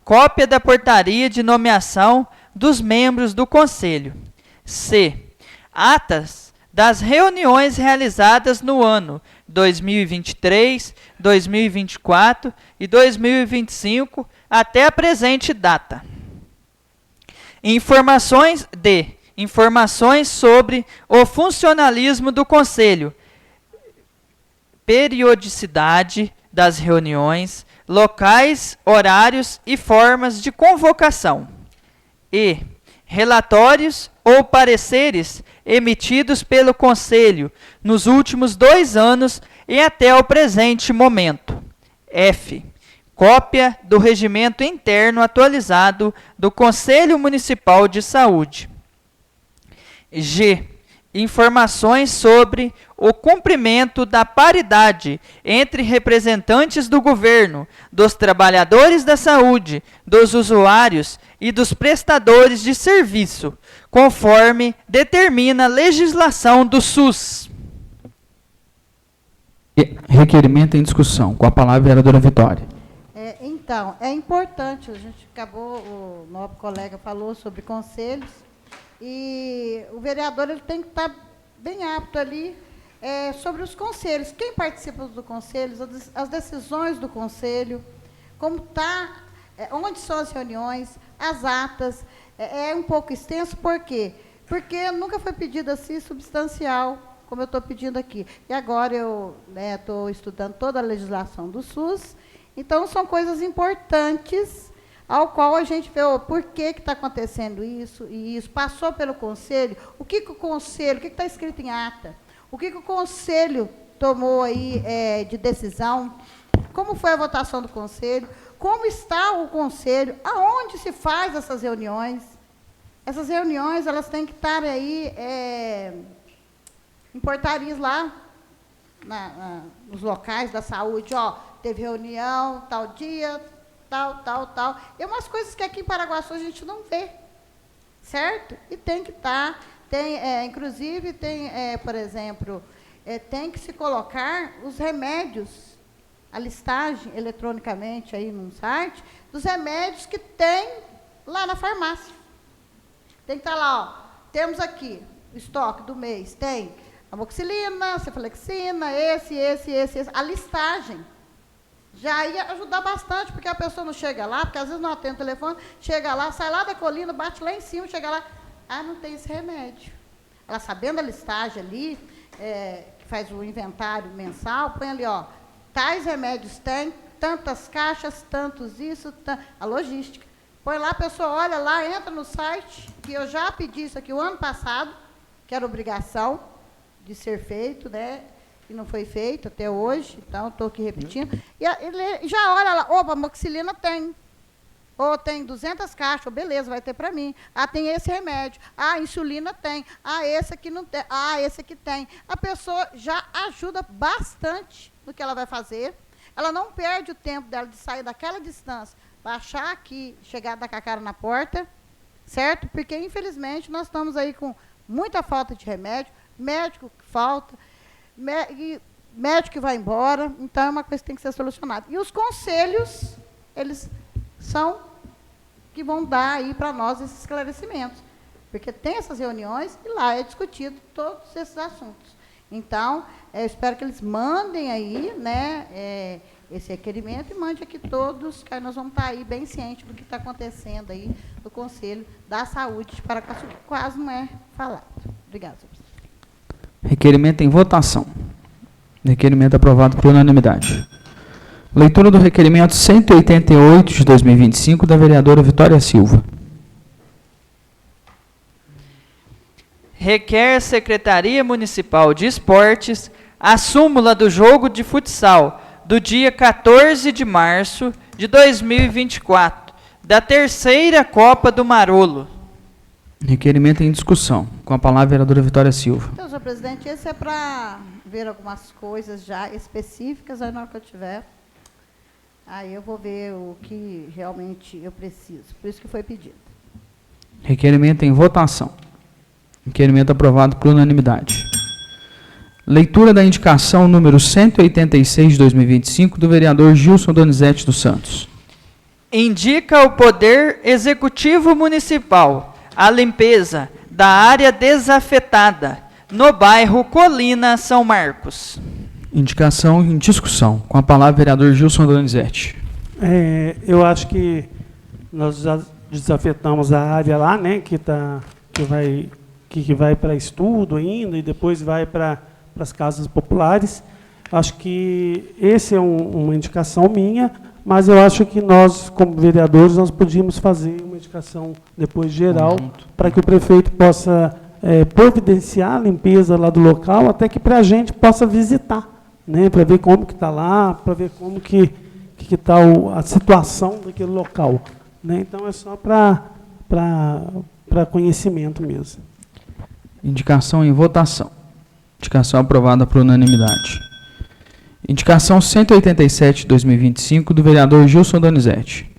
Cópia da portaria de nomeação dos membros do Conselho. C. Atas das reuniões realizadas no ano 2023, 2024 e 2025 até a presente data. Informações sobre o funcionalismo do Conselho, periodicidade das reuniões, locais, horários e formas de convocação. E relatórios ou pareceres emitidos pelo Conselho nos últimos 2 anos e até o presente momento. F. Cópia do regimento interno atualizado do Conselho Municipal de Saúde. G. Informações sobre o cumprimento da paridade entre representantes do governo, dos trabalhadores da saúde, dos usuários e dos prestadores de serviço, conforme determina a legislação do SUS. Requerimento em discussão. Com a palavra, a vereadora Vitória. Então, é importante, a gente acabou, o nobre colega falou sobre conselhos, e o vereador ele tem que estar bem apto ali sobre os conselhos. Quem participa do conselho, as decisões do conselho, como está, onde são as reuniões, as atas. É um pouco extenso, por quê? Porque nunca foi pedido assim substancial, como eu estou pedindo aqui. E agora eu estou estudando toda a legislação do SUS, então são coisas importantes ao qual a gente vê por que está acontecendo isso, e isso passou pelo conselho, o que o conselho, o que está escrito em ata, o que o conselho tomou aí de decisão, como foi a votação do conselho, como está o conselho, aonde se faz essas reuniões. Essas reuniões, elas têm que estar aí em portarias lá, nos locais da saúde, teve reunião, tal dia, tal. E umas coisas que aqui em Paraguaçu a gente não vê, certo? E tem que estar, inclusive por exemplo, tem que se colocar os remédios, a listagem eletronicamente aí num site, dos remédios que tem lá na farmácia. Tem que estar lá, temos aqui o estoque do mês, tem amoxicilina, cefalexina, esse, a listagem. Já ia ajudar bastante, porque a pessoa não chega lá, porque às vezes não atende o telefone, chega lá, sai lá da colina, bate lá em cima, chega lá, não tem esse remédio. Ela sabendo a listagem ali, que faz o inventário mensal, põe ali, tais remédios tem, tantas caixas, tantos isso, a logística. Põe lá, a pessoa olha lá, entra no site, que eu já pedi isso aqui o ano passado, que era obrigação de ser feito, né? E não foi feito até hoje, então estou aqui repetindo. E ele já olha lá, opa, amoxicilina tem. Ou tem 200 caixas, beleza, vai ter para mim. Tem esse remédio. Insulina tem. Esse aqui não tem. Esse aqui tem. A pessoa já ajuda bastante no que ela vai fazer. Ela não perde o tempo dela de sair daquela distância, baixar aqui, chegar com a cara na porta, certo? Porque, infelizmente, nós estamos aí com muita falta de remédio, médico que falta, médico que vai embora, então é uma coisa que tem que ser solucionada. E os conselhos, eles são que vão dar aí para nós esses esclarecimentos, porque tem essas reuniões e lá é discutido todos esses assuntos. Então, eu espero que eles mandem aí, né, esse requerimento e mande aqui todos, que aí nós vamos estar aí bem cientes do que está acontecendo aí no Conselho da Saúde de Paraguaçu, que quase não é falado. Obrigada, senhor presidente. Requerimento em votação. Requerimento aprovado por unanimidade. Leitura do requerimento 188 de 2025 da vereadora Vitória Silva. Requer a Secretaria Municipal de Esportes a súmula do jogo de futsal do dia 14 de março de 2024, da terceira Copa do Marolo. Requerimento em discussão. Com a palavra, a vereadora Vitória Silva. Então, senhor presidente, esse é para ver algumas coisas já específicas, aí na hora que eu tiver, aí eu vou ver o que realmente eu preciso. Por isso que foi pedido. Requerimento em votação. Requerimento aprovado por unanimidade. Leitura da indicação número 186 de 2025 do vereador Gilson Donizete dos Santos. Indica o Poder Executivo Municipal a limpeza da área desafetada, no bairro Colina, São Marcos. Indicação em discussão. Com a palavra, vereador Gilson Donizete. Eu acho que nós já desafetamos a área lá, né, que vai para estudo ainda e depois vai para as casas populares. Acho que esse é uma indicação minha, mas eu acho que nós, como vereadores, nós podíamos fazer uma indicação depois geral para que o prefeito possa providenciar a limpeza lá do local, até que para a gente possa visitar, né, para ver como que está lá, para ver como que está a situação daquele local. Né? Então, é só para conhecimento mesmo. Indicação em votação. Indicação aprovada por unanimidade. Indicação 187 de 2025, do vereador Gilson Donizete.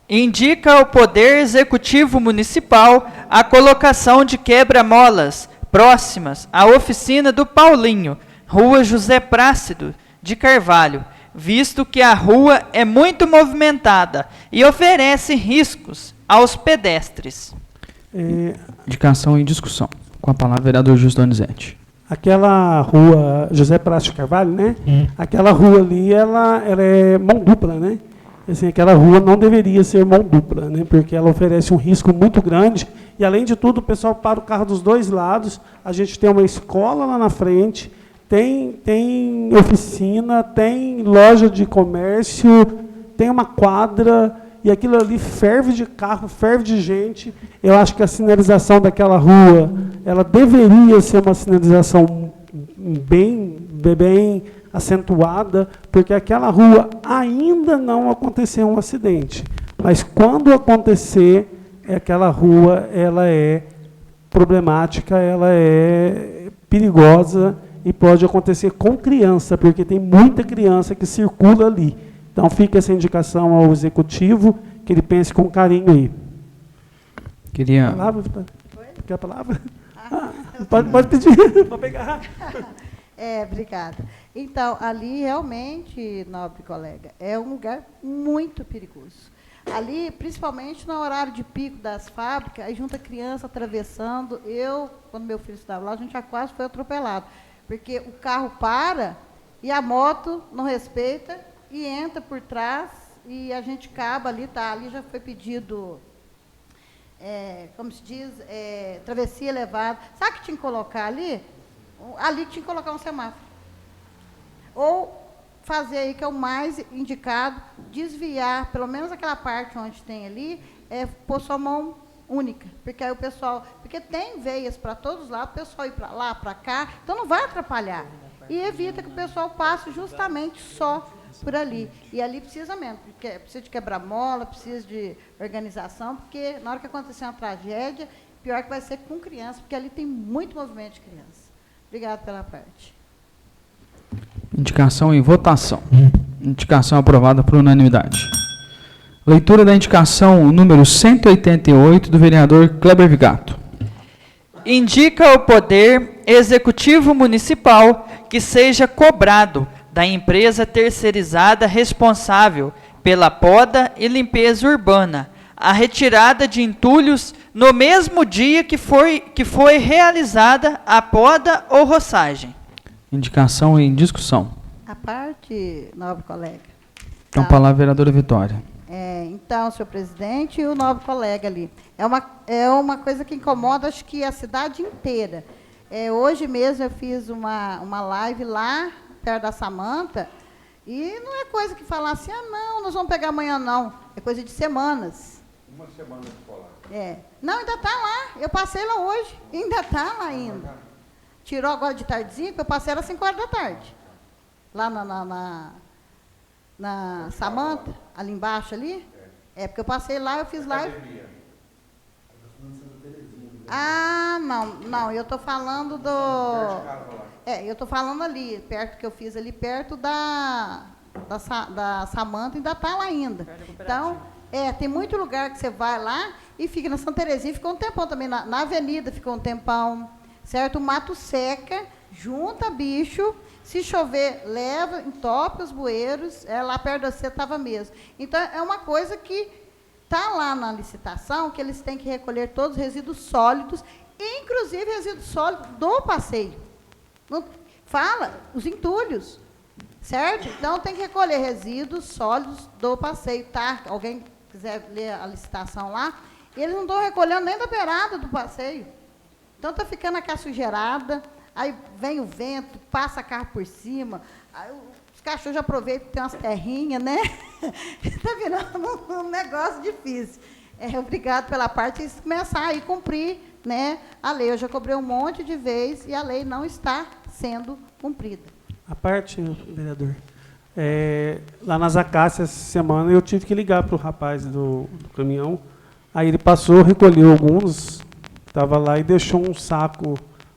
Indica ao Poder Executivo Municipal a colocação de quebra-molas próximas à oficina do Paulinho, Rua José Plácido de Carvalho, visto que a rua é muito movimentada e oferece riscos aos pedestres. Indicação em discussão. Com a palavra, vereador Gilson Donizete. Aquela rua José Plácido de Carvalho, né? Aquela rua ali, ela é mão dupla, né? Assim, aquela rua não deveria ser mão dupla, né? Porque ela oferece um risco muito grande e, além de tudo, o pessoal para o carro dos dois lados. A gente tem uma escola lá na frente, tem oficina, tem loja de comércio, tem uma quadra, e aquilo ali ferve de carro, ferve de gente. Eu acho que a sinalização daquela rua, ela deveria ser uma sinalização bem acentuada, porque aquela rua ainda não aconteceu um acidente. Mas quando acontecer, aquela rua, ela é problemática, ela é perigosa e pode acontecer com criança, porque tem muita criança que circula ali. Então, fica essa indicação ao executivo, que ele pense com carinho aí. Queria... Quer a palavra? Pode pedir, vou pegar. Obrigada. Então, ali realmente, nobre colega, é um lugar muito perigoso. Ali, principalmente no horário de pico das fábricas, aí junta criança atravessando. Quando meu filho estava lá, a gente já quase foi atropelado, porque o carro para e a moto não respeita e entra por trás e a gente acaba ali, tá? Ali já foi pedido, como se diz, travessia elevada. Sabe o que tinha que colocar ali? Ali tinha que colocar um semáforo. Ou fazer aí, que é o mais indicado, desviar, pelo menos aquela parte onde tem ali, pôr sua mão única. Porque aí o pessoal... Porque tem veias para todos os lados, o pessoal ir para lá, para cá, então não vai atrapalhar. E evita que o pessoal passe justamente só por ali. E ali precisa mesmo, porque precisa de quebra-mola, precisa de organização, porque na hora que acontecer uma tragédia, pior que vai ser com criança, porque ali tem muito movimento de criança. Obrigada pela parte. Indicação em votação. Indicação aprovada por unanimidade. Leitura da indicação número 188 do vereador Kleber Vigato. Indica ao Poder Executivo Municipal que seja cobrado da empresa terceirizada responsável pela poda e limpeza urbana a retirada de entulhos no mesmo dia que foi realizada a poda ou roçagem. Indicação em discussão. A parte, nobre colega. Com a palavra, vereadora Vitória. Então, senhor presidente, e o nobre colega ali. É uma coisa que incomoda, acho que a cidade inteira. Hoje mesmo eu fiz uma live lá, perto da Samanta, e não é coisa que falar assim, não, nós vamos pegar amanhã, não. É coisa de semanas. Uma semana escolar. Não, ainda está lá. Eu passei lá hoje. Ainda está lá ainda. Tirou agora de tardezinha, porque eu passei às 5 horas da tarde. Lá na Samanta, ali embaixo ali. Porque eu passei lá, eu fiz live. Não, eu estou falando eu estou falando ali, perto que eu fiz ali, perto da Samanta, ainda está lá ainda. Então, tem muito lugar que você vai lá e fica na Santa Terezinha, ficou um tempão também, na avenida ficou um tempão, certo? O mato seca, junta bicho, se chover, leva, entope os bueiros, lá perto da você estava mesmo. Então, é uma coisa que está lá na licitação que eles têm que recolher todos os resíduos sólidos, inclusive resíduos sólidos do passeio. Não, fala, os entulhos, certo? Então, tem que recolher resíduos sólidos do passeio, tá? Alguém quiser ler a licitação lá, eles não estão recolhendo nem da beirada do passeio. Então, está ficando a casa sujeirada, aí vem o vento, passa carro por cima, aí os cachorros já aproveitam que tem umas terrinhas, né? Está virando um negócio difícil. Obrigado pela parte de começar a cumprir, né, a lei. Eu já cobrei um monte de vezes e a lei não está sendo cumprida. A parte, vereador, lá nas Acácias, essa semana, eu tive que ligar para o rapaz do caminhão. Aí ele passou, recolheu alguns, estava lá e deixou um saco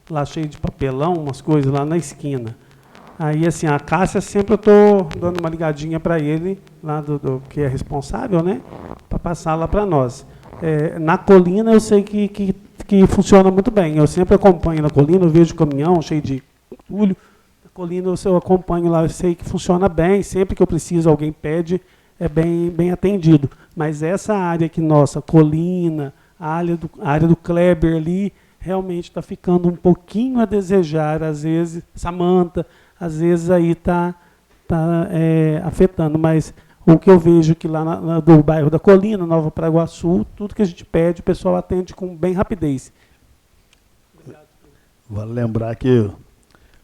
lá cheio de papelão, umas coisas lá na esquina. Aí, assim, a Cássia, sempre eu estou dando uma ligadinha para ele, lá do que é responsável, né, para passar lá para nós. Na Colina, eu sei que funciona muito bem. Eu sempre acompanho na Colina, eu vejo o caminhão cheio de entulho. Na Colina, eu acompanho lá, eu sei que funciona bem. Sempre que eu preciso, alguém pede, é bem atendido. Mas essa área aqui, nossa, Colina, a área do Kleber ali, realmente está ficando um pouquinho a desejar, às vezes, Samanta, às vezes aí está afetando, mas o que eu vejo que lá do bairro da Colina, Nova Paraguaçu, tudo que a gente pede, o pessoal atende com bem rapidez. Vale lembrar que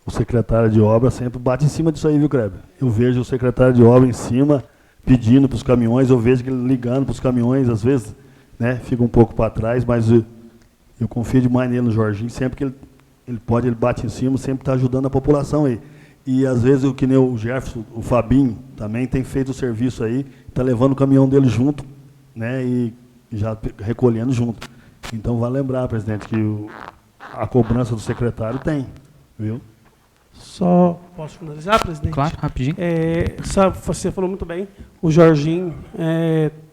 o secretário de obra sempre bate em cima disso aí, viu, Kleber? Eu vejo o secretário de obra em cima, pedindo para os caminhões, eu vejo que ele ligando para os caminhões, às vezes, né, fica um pouco para trás, mas eu confio demais nele, no Jorginho, sempre que ele pode, ele bate em cima, sempre está ajudando a população aí. E, às vezes, o que nem o Jefferson, o Fabinho, também tem feito o serviço aí, está levando o caminhão dele junto, né, e já recolhendo junto. Então, vale lembrar, presidente, que a cobrança do secretário tem, viu? Só posso finalizar, presidente? Claro, rapidinho. Você falou muito bem, o Jorginho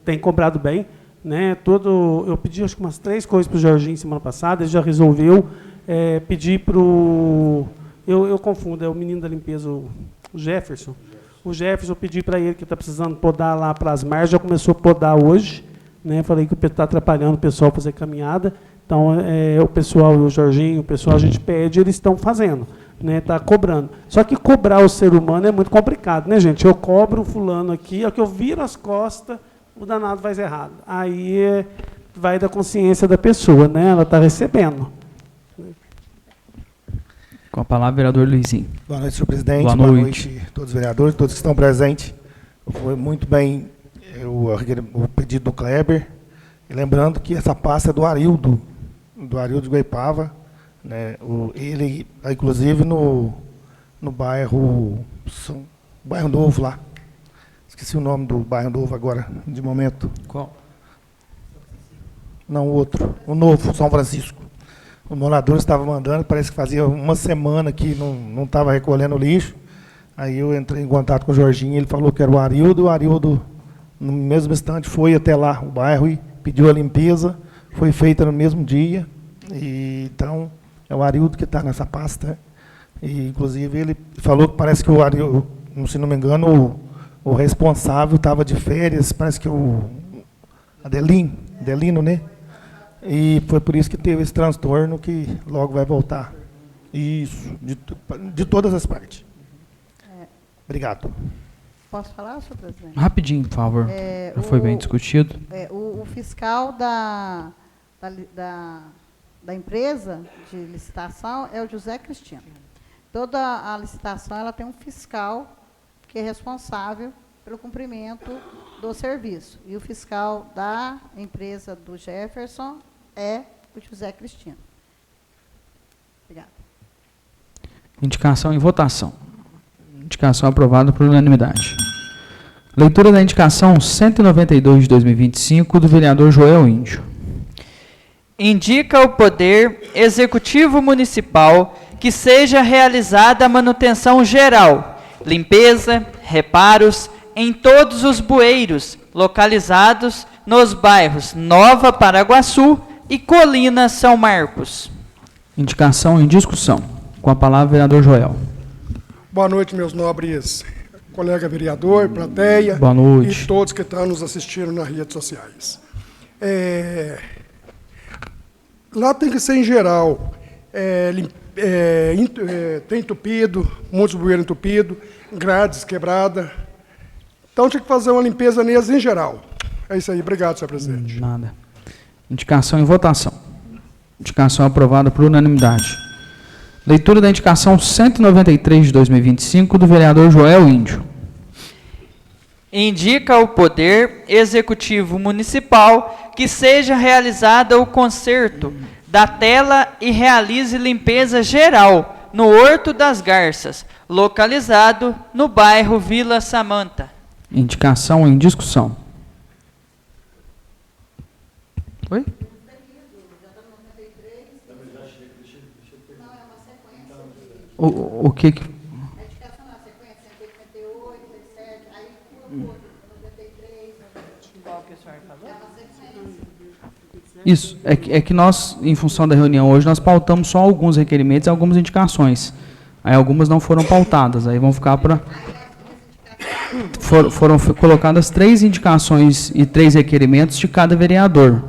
tem cobrado bem, né? Eu pedi acho que umas 3 coisas para o Jorginho semana passada, ele já resolveu. Pedi para o... Eu confundo, é o menino da limpeza, o Jefferson. O Jefferson, eu pedi para ele que está precisando podar lá para as margens, já começou a podar hoje, né? Falei que está atrapalhando o pessoal a fazer caminhada. Então, o pessoal, o Jorginho, o pessoal, a gente pede, eles estão fazendo, né? Está cobrando. Só que cobrar o ser humano é muito complicado, né, gente? Eu cobro o fulano aqui, é que eu viro as costas, o danado faz errado. Aí vai da consciência da pessoa, né? Ela está recebendo. Com a palavra, vereador Luizinho. Boa noite, senhor presidente. Boa noite a todos os vereadores, todos que estão presentes. Foi muito bem o pedido do Kleber. E lembrando que essa pasta é do Arildo de Guaipava. Né? Ele, inclusive, no bairro Novo lá. Esqueci o nome do bairro Novo agora, de momento. Qual? Não, o outro. O Novo, São Francisco. Os moradores estavam mandando, parece que fazia uma semana que não estava recolhendo lixo. Aí eu entrei em contato com o Jorginho, ele falou que era o Arildo, no mesmo instante, foi até lá, o bairro, e pediu a limpeza, foi feita no mesmo dia. E, então, é o Arildo que está nessa pasta. E, inclusive, ele falou que parece que o Arildo, se não me engano, o responsável estava de férias, parece que o Adelino, né? E foi por isso que teve esse transtorno que logo vai voltar. Isso, de todas as partes. Obrigado. Posso falar, senhor presidente? Rapidinho, por favor. Já foi bem discutido. O fiscal da empresa de licitação é o José Cristino. Toda a licitação ela tem um fiscal que é responsável pelo cumprimento do serviço. E o fiscal da empresa do Jefferson é o José Cristino. Obrigada. Indicação em votação. Indicação aprovada por unanimidade. Leitura da indicação 192 de 2025 do vereador Joel Índio. Indica o Poder Executivo Municipal que seja realizada a manutenção geral, limpeza, reparos em todos os bueiros localizados nos bairros Nova Paraguaçu e Colina São Marcos. Indicação em discussão. Com a palavra, vereador Joel. Boa noite, meus nobres colega vereador, plateia. Boa noite. E todos que estão nos assistindo nas redes sociais. Lá tem que ser em geral. Tem entupido, muitos bueiros entupidos, grades quebradas. Então tinha que fazer uma limpeza neles em geral. É isso aí. Obrigado, senhor presidente. Nada. Indicação em votação. Indicação aprovada por unanimidade. Leitura da indicação 193 de 2025 do vereador Joel Índio. Indica ao Poder Executivo Municipal que seja realizada o conserto da tela e realize limpeza geral no Horto das Garças, localizado no bairro Vila Samanta. Indicação em discussão. Oi? O que que... A indicação na sequência, 188, 87, aí pula outro, 93, Qual que o senhor falou? é uma sequência. Isso, é que nós, em função da reunião hoje, nós pautamos só alguns requerimentos e algumas indicações. Aí algumas não foram pautadas, aí vão ficar para... Foram colocadas 3 indicações e 3 requerimentos de cada vereador.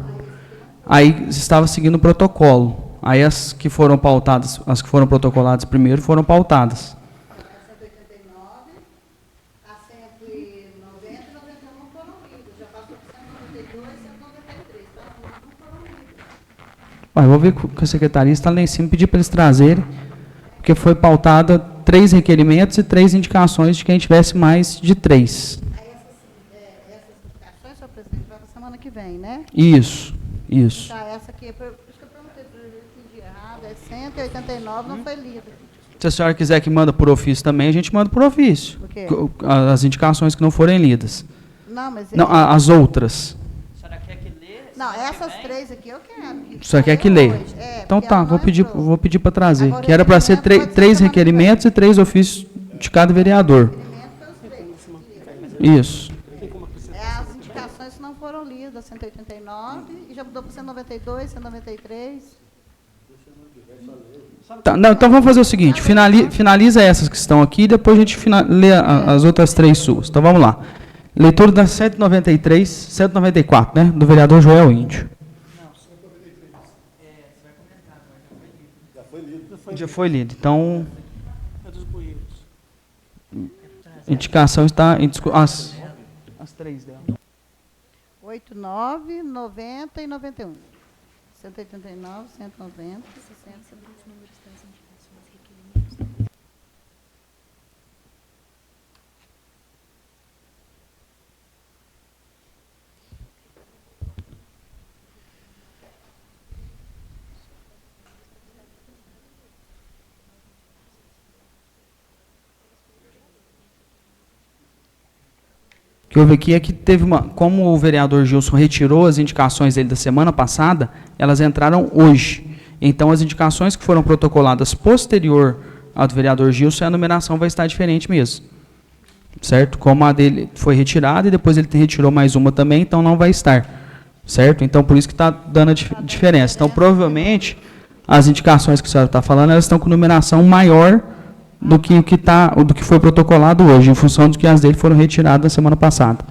Aí estava seguindo o protocolo. Aí as que foram pautadas, as que foram protocoladas primeiro foram pautadas. A 189, a 190 e 91 não foram lidos. Já passou por 192 e 193. Então, não foram lidos. Eu vou ver com a secretaria, está lá em cima, pedir para eles trazerem, porque foi pautada 3 requerimentos e 3 indicações de quem tivesse mais de 3. Aí essas indicações, senhor presidente, vai para a semana que vem, né? Isso. Tá, essa aqui, por isso que eu perguntei para ele, entendi errado, é 189, não foi lida. Se a senhora quiser que manda por ofício também, a gente manda por ofício. O quê? As indicações que não forem lidas. Não, mas... Não, as outras. A senhora quer que lê? Não, essas 3 aqui eu quero. Só quer que leia. Então tá, vou pedir para trazer. Que era para ser 3 requerimentos e 3 ofícios de cada vereador. Isso. As indicações que não foram lidas, 189, e já mudou para 192, 193. Tá, não, então vamos fazer o seguinte, finaliza essas que estão aqui e depois a gente lê as outras 3 suas. Então vamos lá. Leitura da 194, né, do vereador Joel Índio. Já foi lido. Então, indicação está em discussão. As 3 dela. 89, 90 e 91. 189, 190, 60. O que houve aqui é que teve como o vereador Gilson retirou as indicações dele da semana passada, elas entraram hoje. Então, as indicações que foram protocoladas posterior ao do vereador Gilson, a numeração vai estar diferente mesmo. Certo? Como a dele foi retirada e depois ele retirou mais uma também, então não vai estar. Certo? Então, por isso que está dando a diferença. Então, provavelmente, as indicações que a senhora está falando, elas estão com numeração maior do que do que foi protocolado hoje, em função de que as dele foram retiradas na semana passada.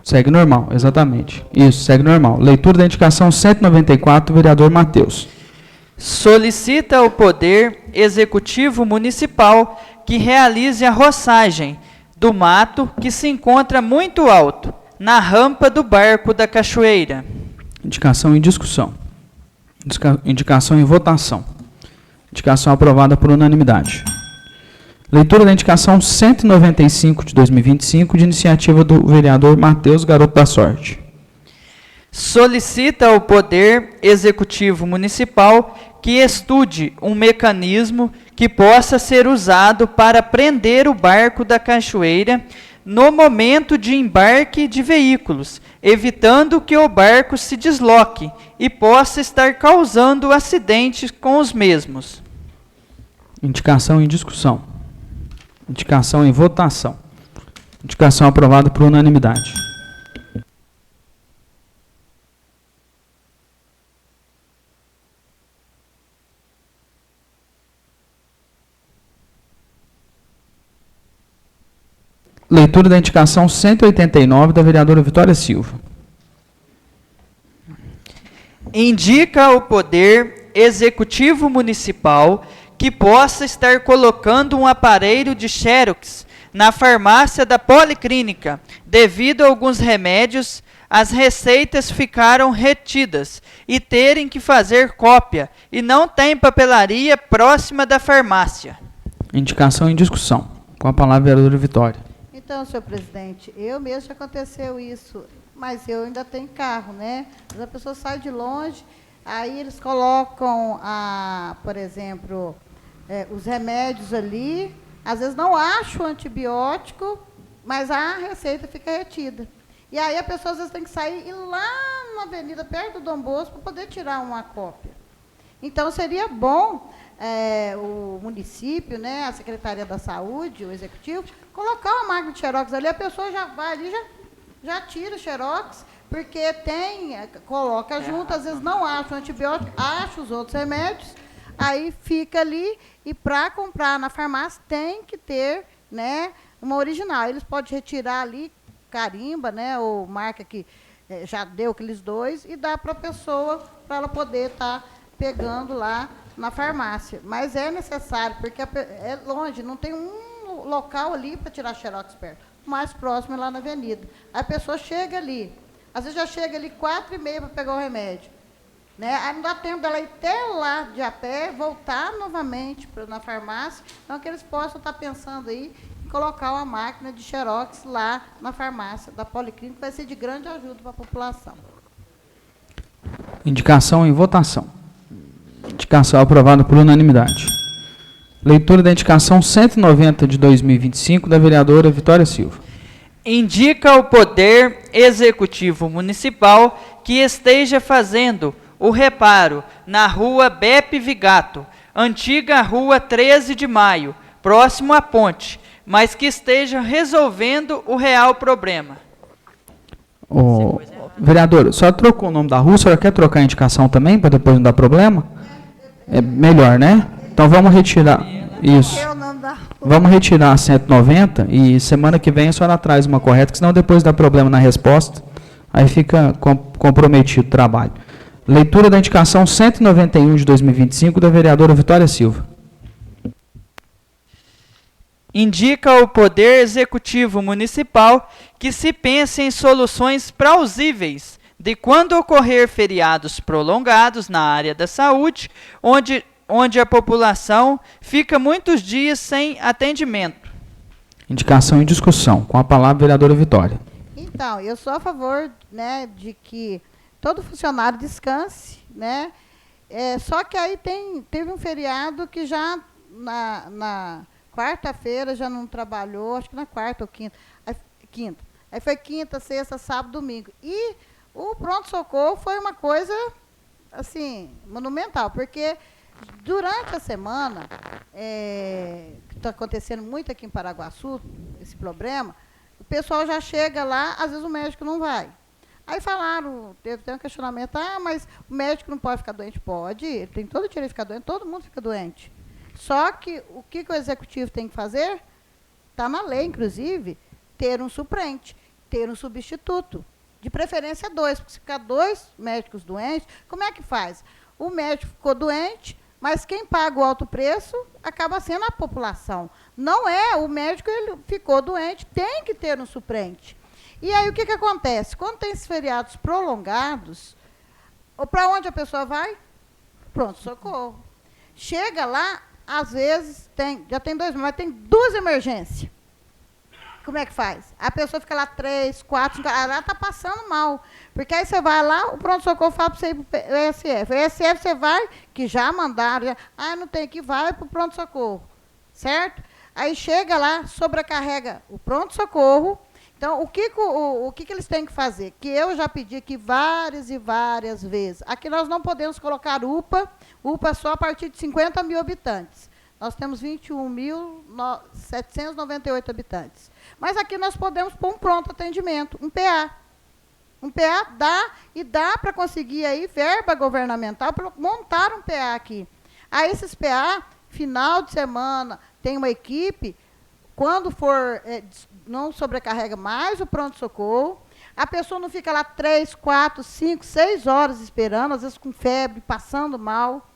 Segue normal, exatamente. Isso, segue normal. Leitura da indicação 194, vereador Matheus. Solicita ao Poder Executivo Municipal que realize a roçagem do mato que se encontra muito alto, na rampa do Barco da Cachoeira. Indicação em discussão. Indicação em votação. Indicação aprovada por unanimidade. Leitura da indicação 195 de 2025, de iniciativa do vereador Matheus Garoto da Sorte. Solicita ao Poder Executivo Municipal que estude um mecanismo que possa ser usado para prender o Barco da Cachoeira no momento de embarque de veículos, evitando que o barco se desloque e possa estar causando acidentes com os mesmos. Indicação em discussão. Indicação em votação. Indicação aprovada por unanimidade. Leitura da indicação 189 da vereadora Vitória Silva. Indica ao Poder Executivo Municipal que possa estar colocando um aparelho de xerox na farmácia da Policlínica. Devido a alguns remédios, as receitas ficaram retidas e terem que fazer cópia, e não tem papelaria próxima da farmácia. Indicação em discussão. Com a palavra, a vereadora Vitória. Então, senhor presidente, eu mesmo já aconteceu isso, mas eu ainda tenho carro, né? Mas a pessoa sai de longe, aí eles colocam, por exemplo, os remédios ali, às vezes não acha o antibiótico, mas a receita fica retida. E aí a pessoa às vezes tem que sair e ir lá na avenida, perto do Dom Bosco, para poder tirar uma cópia. Então, seria bom o município, né, a Secretaria da Saúde, o Executivo, colocar uma máquina de xerox ali, a pessoa já vai ali, já tira o xerox, porque coloca junto, às vezes não acha o antibiótico, acha os outros remédios, aí fica ali, e para comprar na farmácia tem que ter, né, uma original. Eles podem retirar ali, carimba, né, ou marca que já deu aqueles dois, e dá para a pessoa, para ela poder estar pegando lá na farmácia. Mas é necessário, porque é longe, não tem um local ali para tirar xerox perto. O mais próximo é lá na avenida. A pessoa chega ali, às vezes já chega ali 4h30 para pegar o remédio. Né? Aí não dá tempo dela ir até lá de a pé, voltar novamente na farmácia. Então, que eles possam estar pensando aí em colocar uma máquina de xerox lá na farmácia da Policlínica, vai ser de grande ajuda para a população. Indicação em votação. Indicação aprovada por unanimidade. Leitura da indicação 190 de 2025 da vereadora Vitória Silva. Indica ao Poder Executivo Municipal que esteja fazendo o reparo na rua Beppe Vigato, antiga rua 13 de Maio, próximo à ponte, mas que esteja resolvendo o real problema. Vereador, só trocou o nome da rua, a senhora quer trocar a indicação também, para depois não dar problema? É melhor, né? Então vamos retirar isso. Vamos retirar a 190 e semana que vem a senhora traz uma correta, que senão depois dá problema na resposta, aí fica comprometido o trabalho. Leitura da indicação 191 de 2025 da vereadora Vitória Silva. Indica ao Poder Executivo Municipal que se pense em soluções plausíveis de quando ocorrer feriados prolongados na área da saúde, onde a população fica muitos dias sem atendimento. Indicação em discussão. Com a palavra, a vereadora Vitória. Então, eu sou a favor, né, de que todo funcionário descanse, né? Só que aí teve um feriado que já na quarta-feira já não trabalhou, acho que na quarta ou quinta. Aí foi quinta, sexta, sábado, domingo. E o pronto-socorro foi uma coisa, assim, monumental, porque durante a semana, que está acontecendo muito aqui em Paraguaçu, esse problema, o pessoal já chega lá, às vezes o médico não vai. Aí falaram, teve um questionamento, mas o médico não pode ficar doente? Pode, ele tem todo o direito de ficar doente, todo mundo fica doente. Só que o que o executivo tem que fazer? Está na lei, inclusive, ter um suplente, ter um substituto. De preferência 2, porque se ficar 2 médicos doentes, como é que faz? O médico ficou doente, mas quem paga o alto preço acaba sendo a população. Não é o médico, ele ficou doente, tem que ter um suplente. E aí o que acontece? Quando tem esses feriados prolongados, para onde a pessoa vai? Pronto-socorro. Chega lá, às vezes, já tem 2, mas tem 2 emergências. Como é que faz? A pessoa fica lá 3, 4, 5, ela está passando mal. Porque aí você vai lá, o pronto-socorro fala para você ir para o ESF. O ESF você vai, que já mandaram, não tem que ir, vai para o pronto-socorro. Certo? Aí chega lá, sobrecarrega o pronto-socorro. Então, o que eles têm que fazer? Que eu já pedi aqui várias e várias vezes. Aqui nós não podemos colocar UPA só a partir de 50 mil habitantes. Nós temos 21.798 habitantes. Mas aqui nós podemos pôr um pronto atendimento, um PA. Um PA dá para conseguir aí verba governamental para montar um PA aqui. Aí esses PA, final de semana, tem uma equipe, quando for, não sobrecarrega mais o pronto-socorro, a pessoa não fica lá 3, 4, 5, 6 horas esperando, às vezes com febre, passando mal,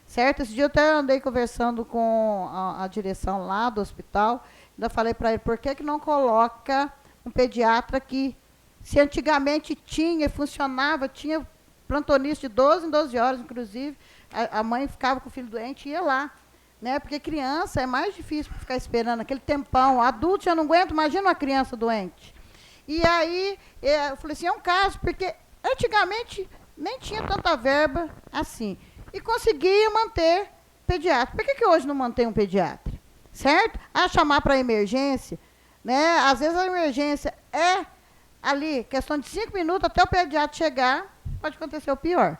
certo? Esse dia eu até andei conversando com a direção lá do hospital, ainda falei para ele, por que não coloca um pediatra aqui? Se antigamente tinha e funcionava, tinha plantonista de 12 em 12 horas, inclusive, a mãe ficava com o filho doente e ia lá. Né? Porque criança é mais difícil ficar esperando aquele tempão. Adulto já não aguenta, imagina uma criança doente. E aí, eu falei assim, é um caso, porque antigamente nem tinha tanta verba assim. E conseguia manter pediatra. Por que hoje não mantém um pediatra? Certo? Chamar para emergência, né? Às vezes a emergência é ali, questão de 5 minutos, até o pediatra chegar, pode acontecer o pior.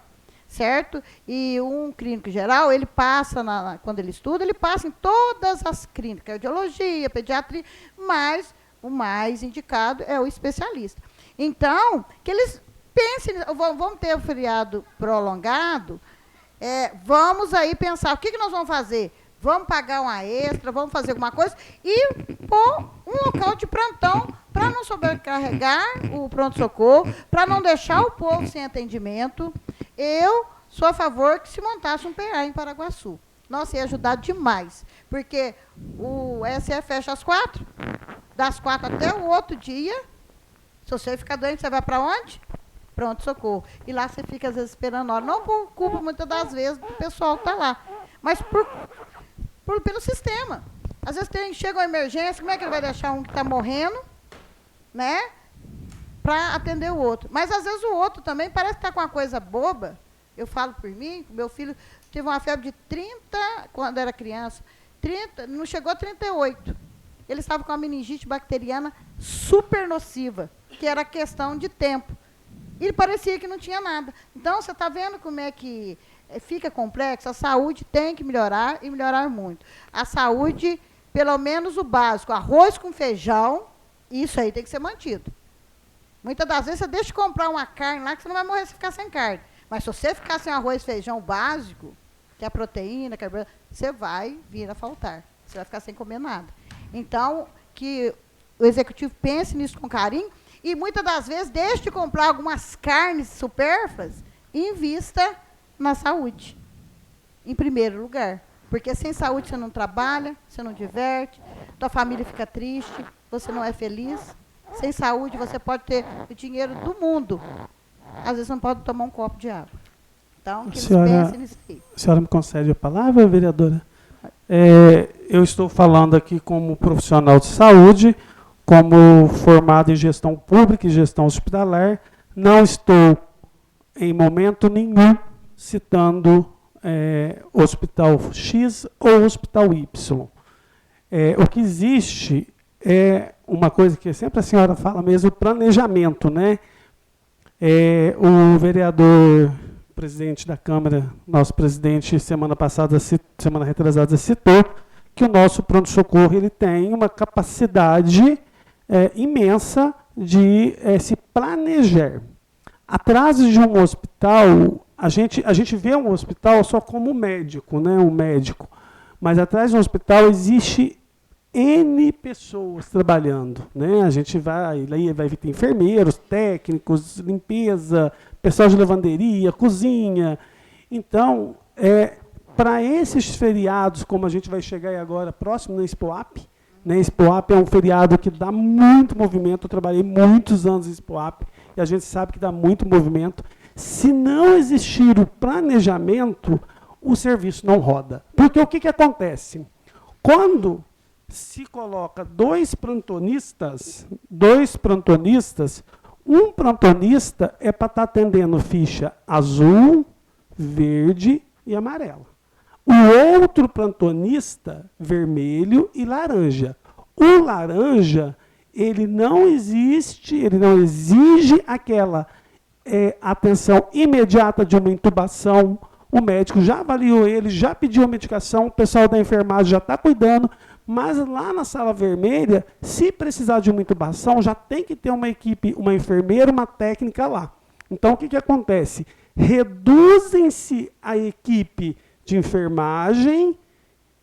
Certo? E um clínico geral, ele passa, quando ele estuda, ele passa em todas as clínicas, cardiologia, pediatria, mas o mais indicado é o especialista. Então, que eles pensem, vamos ter o feriado prolongado, vamos aí pensar, o que nós vamos fazer? Vamos pagar uma extra, vamos fazer alguma coisa e pôr um local de plantão para não sobrecarregar o pronto-socorro, para não deixar o povo sem atendimento. Eu sou a favor que se montasse um PA em Paraguaçu. Nossa, ia ajudar demais, porque o SF fecha às 4, das 4 até o outro dia. Se você ficar doente, você vai para onde? Pronto-socorro. E lá você fica, às vezes, esperando a hora. Não por culpa, muitas das vezes, do pessoal que está lá, mas pelo sistema. Às vezes chega uma emergência, como é que ele vai deixar um que está morrendo, né, para atender o outro? Mas, às vezes, o outro também parece que está com uma coisa boba. Eu falo por mim, meu filho teve uma febre de 30, quando era criança, 30, não chegou a 38. Ele estava com uma meningite bacteriana super nociva, que era questão de tempo. E parecia que não tinha nada. Então, você está vendo como é que fica complexo? A saúde tem que melhorar e melhorar muito. A saúde, pelo menos o básico, arroz com feijão, isso aí tem que ser mantido. Muitas das vezes você deixa de comprar uma carne lá que você não vai morrer se ficar sem carne. Mas se você ficar sem arroz e feijão básico, que é a proteína, carboidrato, você vai vir a faltar. Você vai ficar sem comer nada. Então, que o executivo pense nisso com carinho e muitas das vezes deixe de comprar algumas carnes supérfluas e invista na saúde, em primeiro lugar. Porque sem saúde você não trabalha, você não diverte, tua família fica triste, você não é feliz. Sem saúde você pode ter o dinheiro do mundo. Às vezes não pode tomar um copo de água. Então, que eles pensem nisso aí. A senhora me concede a palavra, vereadora? Eu estou falando aqui como profissional de saúde, como formado em gestão pública e gestão hospitalar. Não estou, em momento nenhum, citando Hospital X ou Hospital Y. O que existe é uma coisa que sempre a senhora fala mesmo, planejamento, né? O vereador, presidente da Câmara, nosso presidente, semana retrasada, citou que o nosso pronto-socorro ele tem uma capacidade imensa de se planejar. Atrás de um hospital, a gente vê um hospital só como médico, né? Um médico. Mas atrás de um hospital existe N pessoas trabalhando, né? A gente vai ter enfermeiros, técnicos, limpeza, pessoal de lavanderia, cozinha. Então, para esses feriados, como a gente vai chegar aí agora, próximo na Expoap, né? Expoap é um feriado que dá muito movimento. Eu trabalhei muitos anos em Expoap e a gente sabe que dá muito movimento. Se não existir o planejamento, o serviço não roda. Porque o que acontece? Quando se coloca dois plantonistas, um plantonista é para estar atendendo ficha azul, verde e amarela. O outro plantonista, vermelho e laranja. O laranja, ele não exige aquela atenção imediata de uma intubação. O médico já avaliou ele, já pediu a medicação, o pessoal da enfermagem já está cuidando, mas lá na sala vermelha, se precisar de uma intubação, já tem que ter uma equipe, uma enfermeira, uma técnica lá. Então, o que acontece? Reduzem-se a equipe de enfermagem,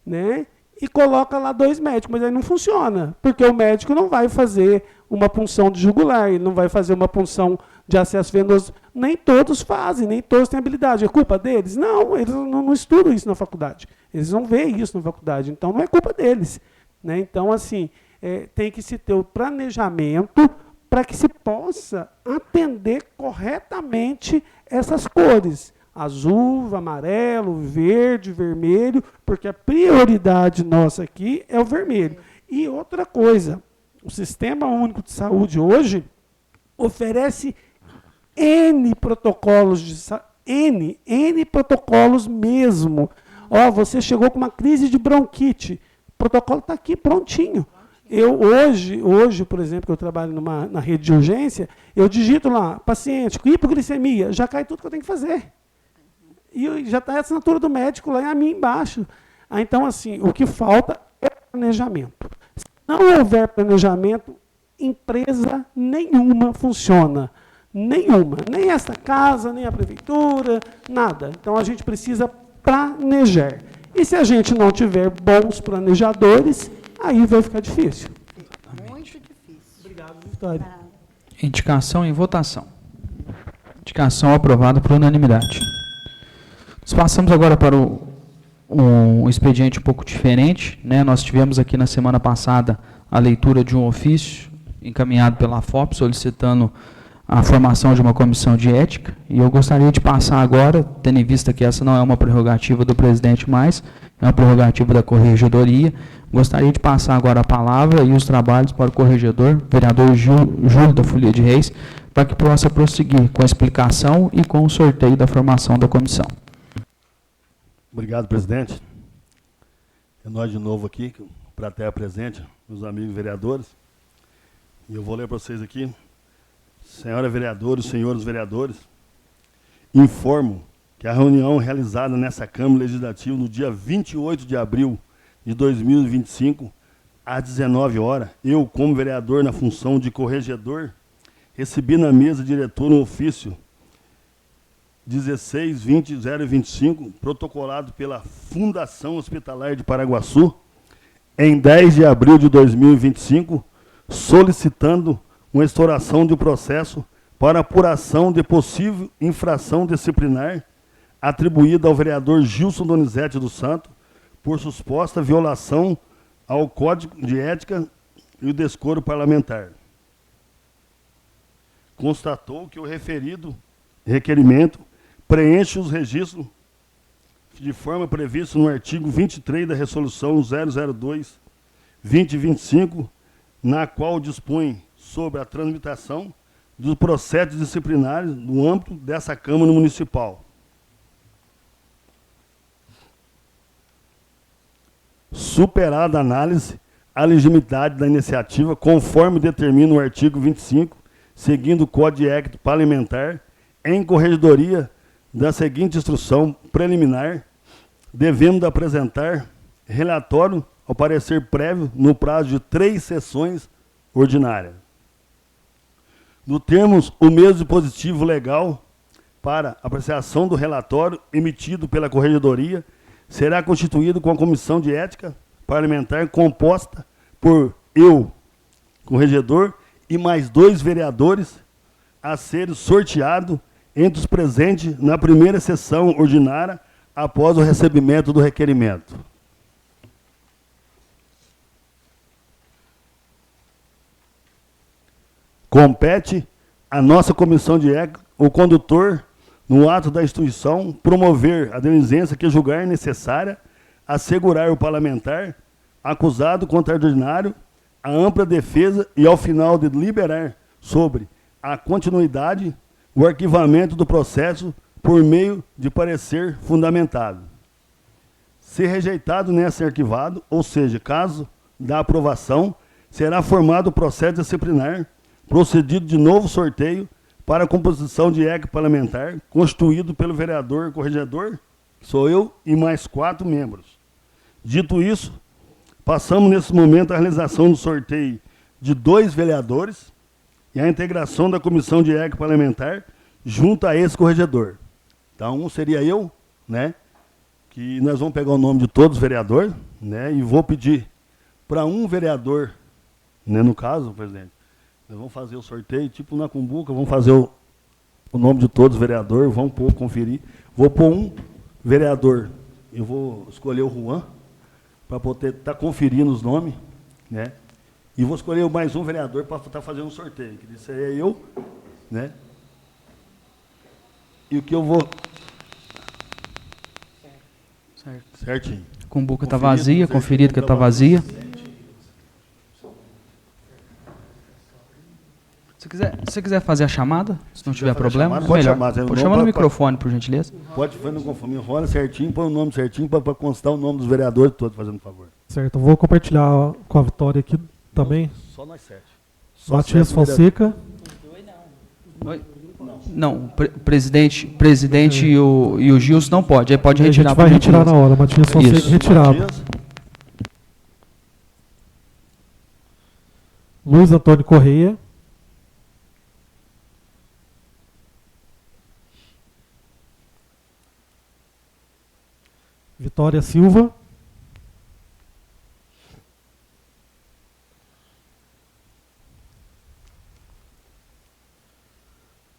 né, e coloca lá 2 médicos, mas aí não funciona, porque o médico não vai fazer uma punção de jugular, ele não vai fazer uma punção de acesso venoso. Nem todos fazem, nem todos têm habilidade. É culpa deles? Não, eles não estudam isso na faculdade. Eles não veem isso na faculdade, então não é culpa deles. Né? Então, assim, tem que se ter o planejamento para que se possa atender corretamente essas cores. Azul, amarelo, verde, vermelho, porque a prioridade nossa aqui é o vermelho. E outra coisa, o Sistema Único de Saúde hoje oferece N protocolos de N protocolos mesmo. Ó, você chegou com uma crise de bronquite, o protocolo está aqui prontinho. Eu hoje, por exemplo, que eu trabalho na rede de urgência, eu digito lá, paciente com hipoglicemia, já cai tudo que eu tenho que fazer. E já está a assinatura do médico lá e a minha embaixo. Então, assim, o que falta é planejamento. Se não houver planejamento, empresa nenhuma funciona. Nenhuma. Nem esta casa, nem a prefeitura, nada. Então, a gente precisa planejar. E se a gente não tiver bons planejadores, aí vai ficar difícil. Muito difícil. Obrigado, Vitória. Indicação em votação. Indicação aprovada por unanimidade. Nós passamos agora para um expediente um pouco diferente, né? Nós tivemos aqui na semana passada a leitura de um ofício encaminhado pela FOP, solicitando a formação de uma comissão de ética, e eu gostaria de passar agora, tendo em vista que essa não é uma prerrogativa do presidente mais, é uma prerrogativa da corregedoria, gostaria de passar agora a palavra e os trabalhos para o corregedor, vereador Júlio da Folia de Reis, para que possa prosseguir com a explicação e com o sorteio da formação da comissão. Obrigado, presidente. É nós de novo aqui, para ter presente, meus amigos vereadores. E eu vou ler para vocês aqui. Senhora vereadores, senhores vereadores, informo que a reunião realizada nessa Câmara Legislativa no dia 28 de abril de 2025, às 19 horas, eu, como vereador na função de corregedor, recebi na mesa diretora um ofício 16-20-025, protocolado pela Fundação Hospitalar de Paraguaçu, em 10 de abril de 2025, solicitando uma instauração de processo para apuração de possível infração disciplinar atribuída ao vereador Gilson Donizete dos Santos por suposta violação ao Código de Ética e o Decoro Parlamentar. Constatou que o referido requerimento preenche os registros de forma prevista no artigo 23 da Resolução 002-2025, na qual dispõe sobre a tramitação dos processos disciplinares no âmbito dessa Câmara Municipal. Superada a análise, a legitimidade da iniciativa, conforme determina o artigo 25, seguindo o Código de Ética Parlamentar, em corregedoria da seguinte instrução preliminar, devendo apresentar relatório ao parecer prévio no prazo de 3 sessões ordinárias. No termos, o mesmo dispositivo legal para apreciação do relatório emitido pela corregedoria será constituído com a Comissão de Ética Parlamentar composta por eu, corregedor, e mais 2 vereadores a serem sorteados entre os presentes na primeira sessão ordinária após o recebimento do requerimento. Compete à nossa comissão de ética, o condutor, no ato da instituição, promover a diligência que julgar necessária, assegurar o parlamentar, acusado contraordinário, a ampla defesa e, ao final, de deliberar sobre a continuidade, o arquivamento do processo por meio de parecer fundamentado. Se rejeitado nesse arquivado, ou seja, caso da aprovação, será formado o processo disciplinar, procedido de novo sorteio para a composição de ética parlamentar, constituído pelo vereador corregedor, que sou eu, e mais 4 membros. Dito isso, passamos nesse momento à realização do sorteio de 2 vereadores e a integração da comissão de ética parlamentar junto a esse corregedor. Então, um seria eu, né, que nós vamos pegar o nome de todos os vereadores, né, e vou pedir para um vereador, né, no caso, presidente, nós vamos fazer o sorteio, tipo na Cumbuca, vamos fazer o nome de todos os vereadores, vamos conferir. Vou pôr um vereador, eu vou escolher o Juan, para poder estar conferindo os nomes, né, e vou escolher mais um vereador para estar fazendo um sorteio, que seria eu, né, e o que eu vou... Certinho. Cumbuca está vazia, conferido que está vazia. Se você quiser fazer a chamada, se não tiver problema, pode melhor. chamar, Pode chamar no microfone, por gentileza. Pode fazer no microfone, enrola certinho, põe o nome certinho para constar o nome dos vereadores todos, fazendo favor. Certo, eu vou compartilhar com a Vitória aqui também. Só nós 7. Matias Fonseca. Não, presidente e o Gilson não pode. Aí pode retirar. A gente vai retirar na hora. Matias Fonseca Isso. retirado. Matias. Luiz Antônio Correia. Vitória Silva.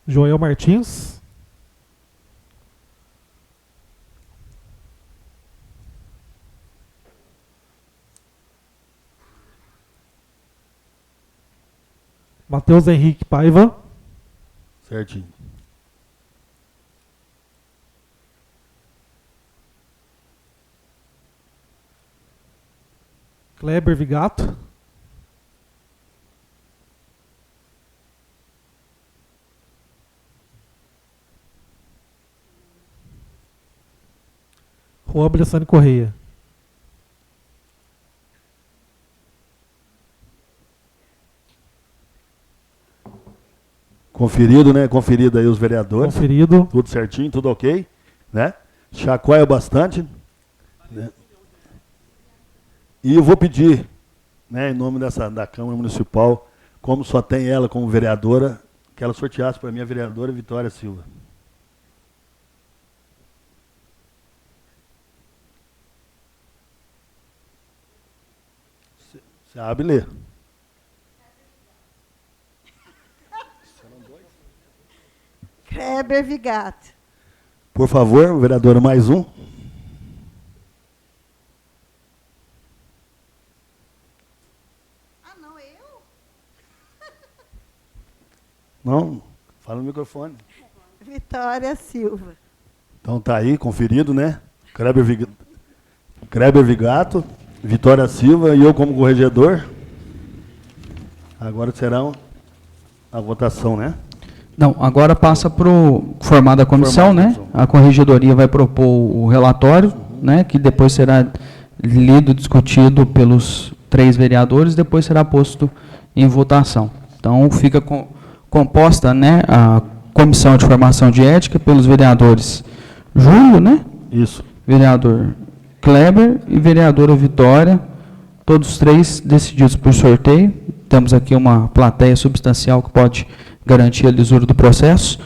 Joel Martins. Matheus Henrique Paiva. Certinho. Kleber Vigato. Juan Bressani Correia. Conferido, né? Conferido aí os vereadores. Conferido. Tudo certinho, tudo ok, né? Chacoalha bastante, né? E eu vou pedir, né, em nome da Câmara Municipal, como só tem ela como vereadora, que ela sorteasse para mim a vereadora Vitória Silva. Você abre e lê. Kleber Vigato. Por favor, vereadora, mais um. Ah, não, eu? Não, fala no microfone. Vitória Silva. Então tá aí, conferido, né? Kleber Vigato, Vitória Silva e eu como corregedor. Agora será a votação, né? Não, agora passa para o formado a comissão, né? A corregedoria vai propor o relatório, né? Que depois será lido, discutido pelos 3 vereadores, depois será posto em votação. Então fica composta, né, a comissão de formação de ética pelos vereadores Júlio, né? Isso. Vereador Kleber e vereadora Vitória, todos os 3 decididos por sorteio. Temos aqui uma plateia substancial que pode garantir a lisura do processo.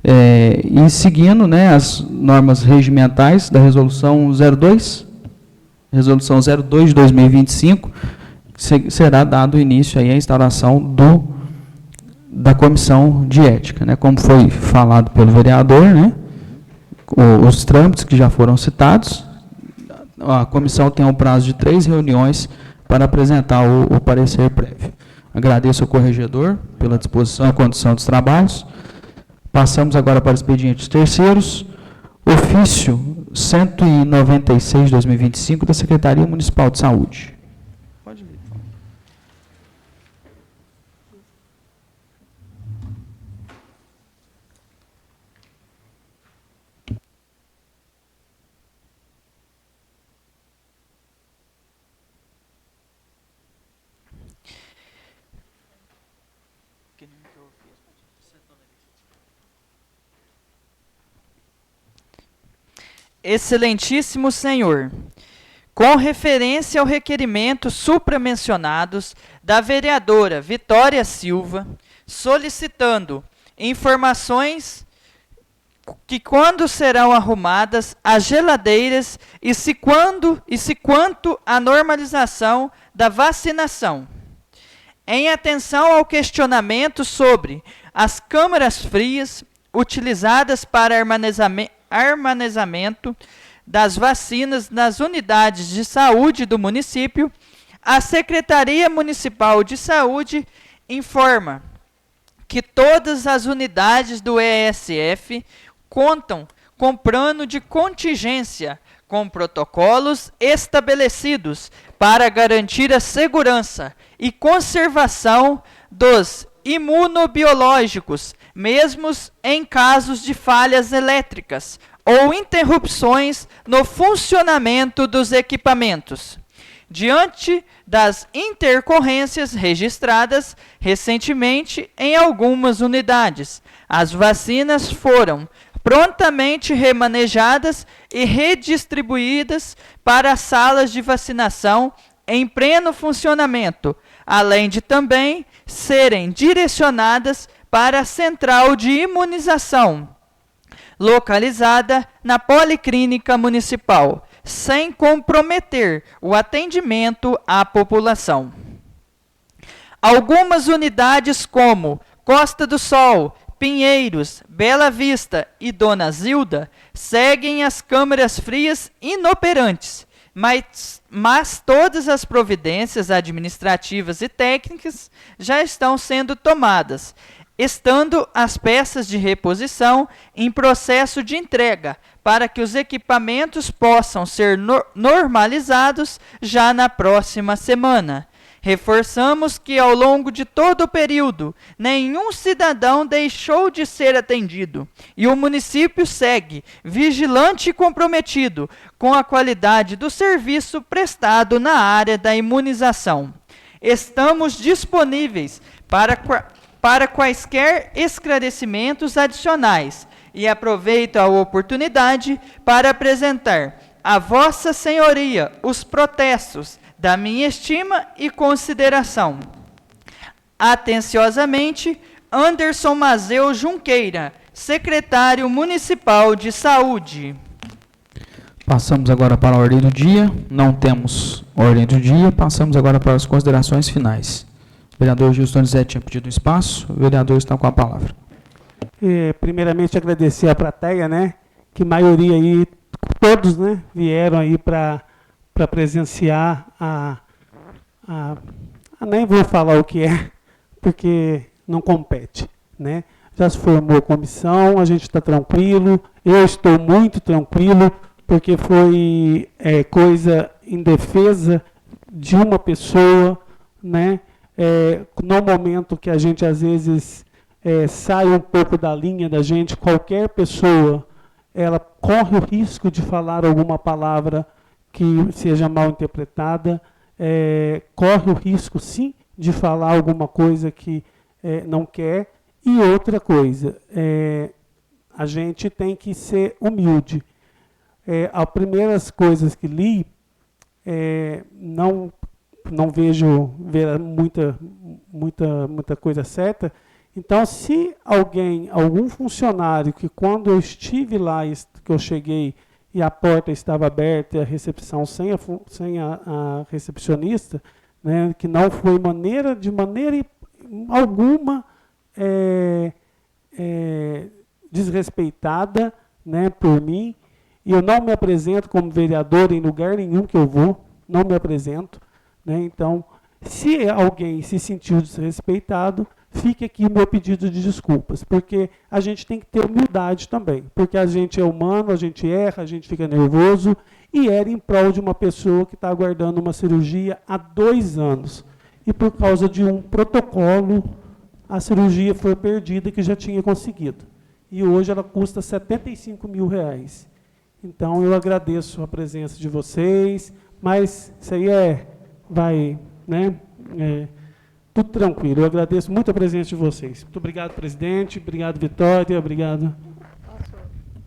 E seguindo, né, as normas regimentais da Resolução 02, Resolução 02 de 2025, será dado início aí à instauração da Comissão de Ética, né, como foi falado pelo vereador, né, os trâmites que já foram citados. A comissão tem um prazo de 3 reuniões para apresentar o parecer prévio. Agradeço ao corregedor pela disposição e condução dos trabalhos. Passamos agora para os expedientes terceiros. Ofício 196 de 2025 da Secretaria Municipal de Saúde. Pode vir. Excelentíssimo Senhor, com referência ao requerimento supramencionados da vereadora Vitória Silva, solicitando informações que quando serão arrumadas as geladeiras e se quanto à normalização da vacinação. Em atenção ao questionamento sobre as câmaras frias utilizadas para armazenamento das vacinas nas unidades de saúde do município, a Secretaria Municipal de Saúde informa que todas as unidades do ESF contam com plano de contingência, com protocolos estabelecidos para garantir a segurança e conservação dos imunobiológicos, mesmo em casos de falhas elétricas ou interrupções no funcionamento dos equipamentos. Diante das intercorrências registradas recentemente em algumas unidades, as vacinas foram prontamente remanejadas e redistribuídas para as salas de vacinação em pleno funcionamento, além de também serem direcionadas para a central de imunização, localizada na Policlínica Municipal, sem comprometer o atendimento à população. Algumas unidades como Costa do Sol, Pinheiros, Bela Vista e Dona Zilda seguem as câmaras frias inoperantes, mas todas as providências administrativas e técnicas já estão sendo tomadas, estando as peças de reposição em processo de entrega, para que os equipamentos possam ser normalizados já na próxima semana. Reforçamos que, ao longo de todo o período, nenhum cidadão deixou de ser atendido e o município segue vigilante e comprometido com a qualidade do serviço prestado na área da imunização. Estamos disponíveis para quaisquer esclarecimentos adicionais e aproveito a oportunidade para apresentar a Vossa Senhoria os protestos da minha estima e consideração. Atenciosamente, Anderson Mazeu Junqueira, Secretário Municipal de Saúde. Passamos agora para a ordem do dia. Não temos ordem do dia. Passamos agora para as considerações finais. O vereador Gilson Zé tinha pedido um espaço. O vereador está com a palavra. Primeiramente, agradecer a plateia, né? Que a maioria aí, todos, né, vieram aí para presenciar nem vou falar o que é, porque não compete, né? Já se formou a comissão, a gente está tranquilo, eu estou muito tranquilo, porque foi coisa em defesa de uma pessoa, né? No momento que a gente, às vezes, sai um pouco da linha da gente, qualquer pessoa, ela corre o risco de falar alguma palavra que seja mal interpretada, corre o risco, sim, de falar alguma coisa que não quer. E outra coisa, a gente tem que ser humilde. As primeiras coisas que li, não vejo muita coisa certa. Então, se algum funcionário que quando eu estive lá, que eu cheguei e a porta estava aberta e a recepção sem a recepcionista, né, que não foi de maneira alguma desrespeitada, né, por mim, e eu não me apresento como vereador em lugar nenhum que eu vou, não me apresento, né. Então, se alguém se sentiu desrespeitado, fique aqui o meu pedido de desculpas, porque a gente tem que ter humildade também, porque a gente é humano, a gente erra, a gente fica nervoso, e era em prol de uma pessoa que está aguardando uma cirurgia há 2 anos. E por causa de um protocolo, a cirurgia foi perdida que já tinha conseguido. E hoje ela custa R$75 mil. Então eu agradeço a presença de vocês, mas isso aí tudo tranquilo. Eu agradeço muito a presença de vocês. Muito obrigado, presidente. Obrigado, Vitória. Obrigado.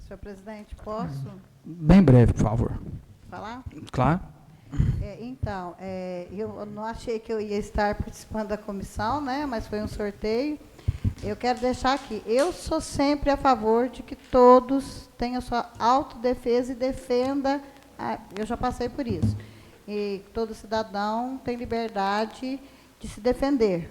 Senhor presidente, posso Bem breve, por favor. falar? Claro. Eu não achei que eu ia estar participando da comissão, né? Mas foi um sorteio. Eu quero deixar aqui, eu sou sempre a favor de que todos tenham sua autodefesa e defenda, eu já passei por isso, e todo cidadão tem liberdade de se defender,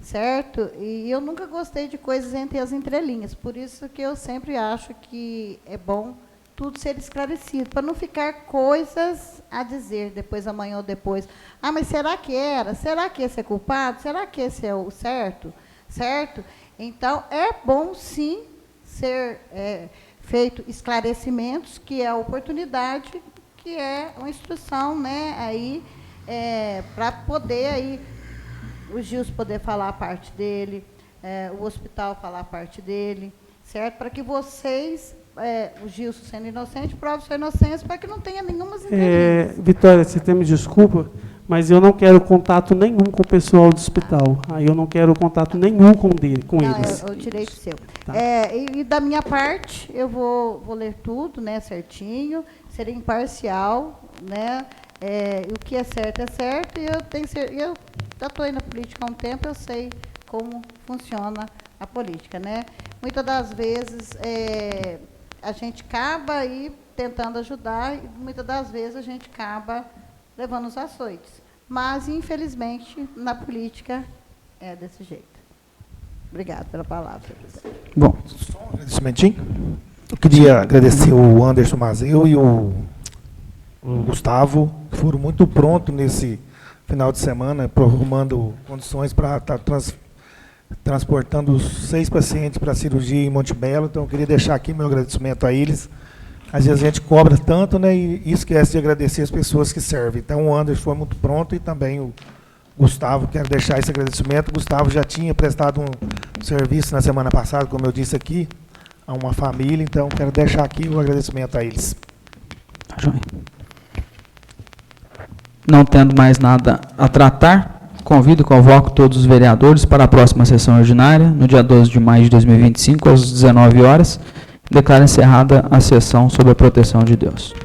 certo? E eu nunca gostei de coisas entre as entrelinhas, por isso que eu sempre acho que é bom tudo ser esclarecido, para não ficar coisas a dizer depois, amanhã ou depois. Ah, mas será que era? Será que esse é culpado? Será que esse é o certo? Certo? Então, é bom, sim, ser feito esclarecimentos, que é a oportunidade, que é uma instrução, né, aí, para poder aí, o Gilson poder falar a parte dele, o hospital falar a parte dele, certo? Para que vocês, o Gilson sendo inocente, prove sua inocência, para que não tenha nenhuma entrelinhas. Vitória, você tem me desculpa, mas eu não quero contato nenhum com o pessoal do hospital. Aí eu não quero contato nenhum com eles. Eu tirei do seu. Tá. E da minha parte, eu vou ler tudo, né, certinho, serei imparcial, né, o que é certo, e eu já estou aí na política há um tempo, eu sei como funciona a política, né. Muitas das vezes a gente acaba aí tentando ajudar, e muitas das vezes a gente acaba levando os açoites. Mas, infelizmente, na política é desse jeito. Obrigada pela palavra, presidente. Bom, só um agradecimentinho. Eu queria agradecer o Anderson Mazeu e o Gustavo, que foram muito prontos nesse final de semana, arrumando condições para estar transportando os 6 pacientes para a cirurgia em Monte Belo. Então, eu queria deixar aqui meu agradecimento a eles. Às vezes a gente cobra tanto, né, e esquece de agradecer as pessoas que servem. Então, o Anderson foi muito pronto e também o Gustavo, quero deixar esse agradecimento. O Gustavo já tinha prestado um serviço na semana passada, como eu disse aqui, a uma família, então quero deixar aqui o agradecimento a eles. Tá joia. Não tendo mais nada a tratar, convido e convoco todos os vereadores para a próxima sessão ordinária, no dia 12 de maio de 2025, às 19 horas. Declaro encerrada a sessão sob a proteção de Deus.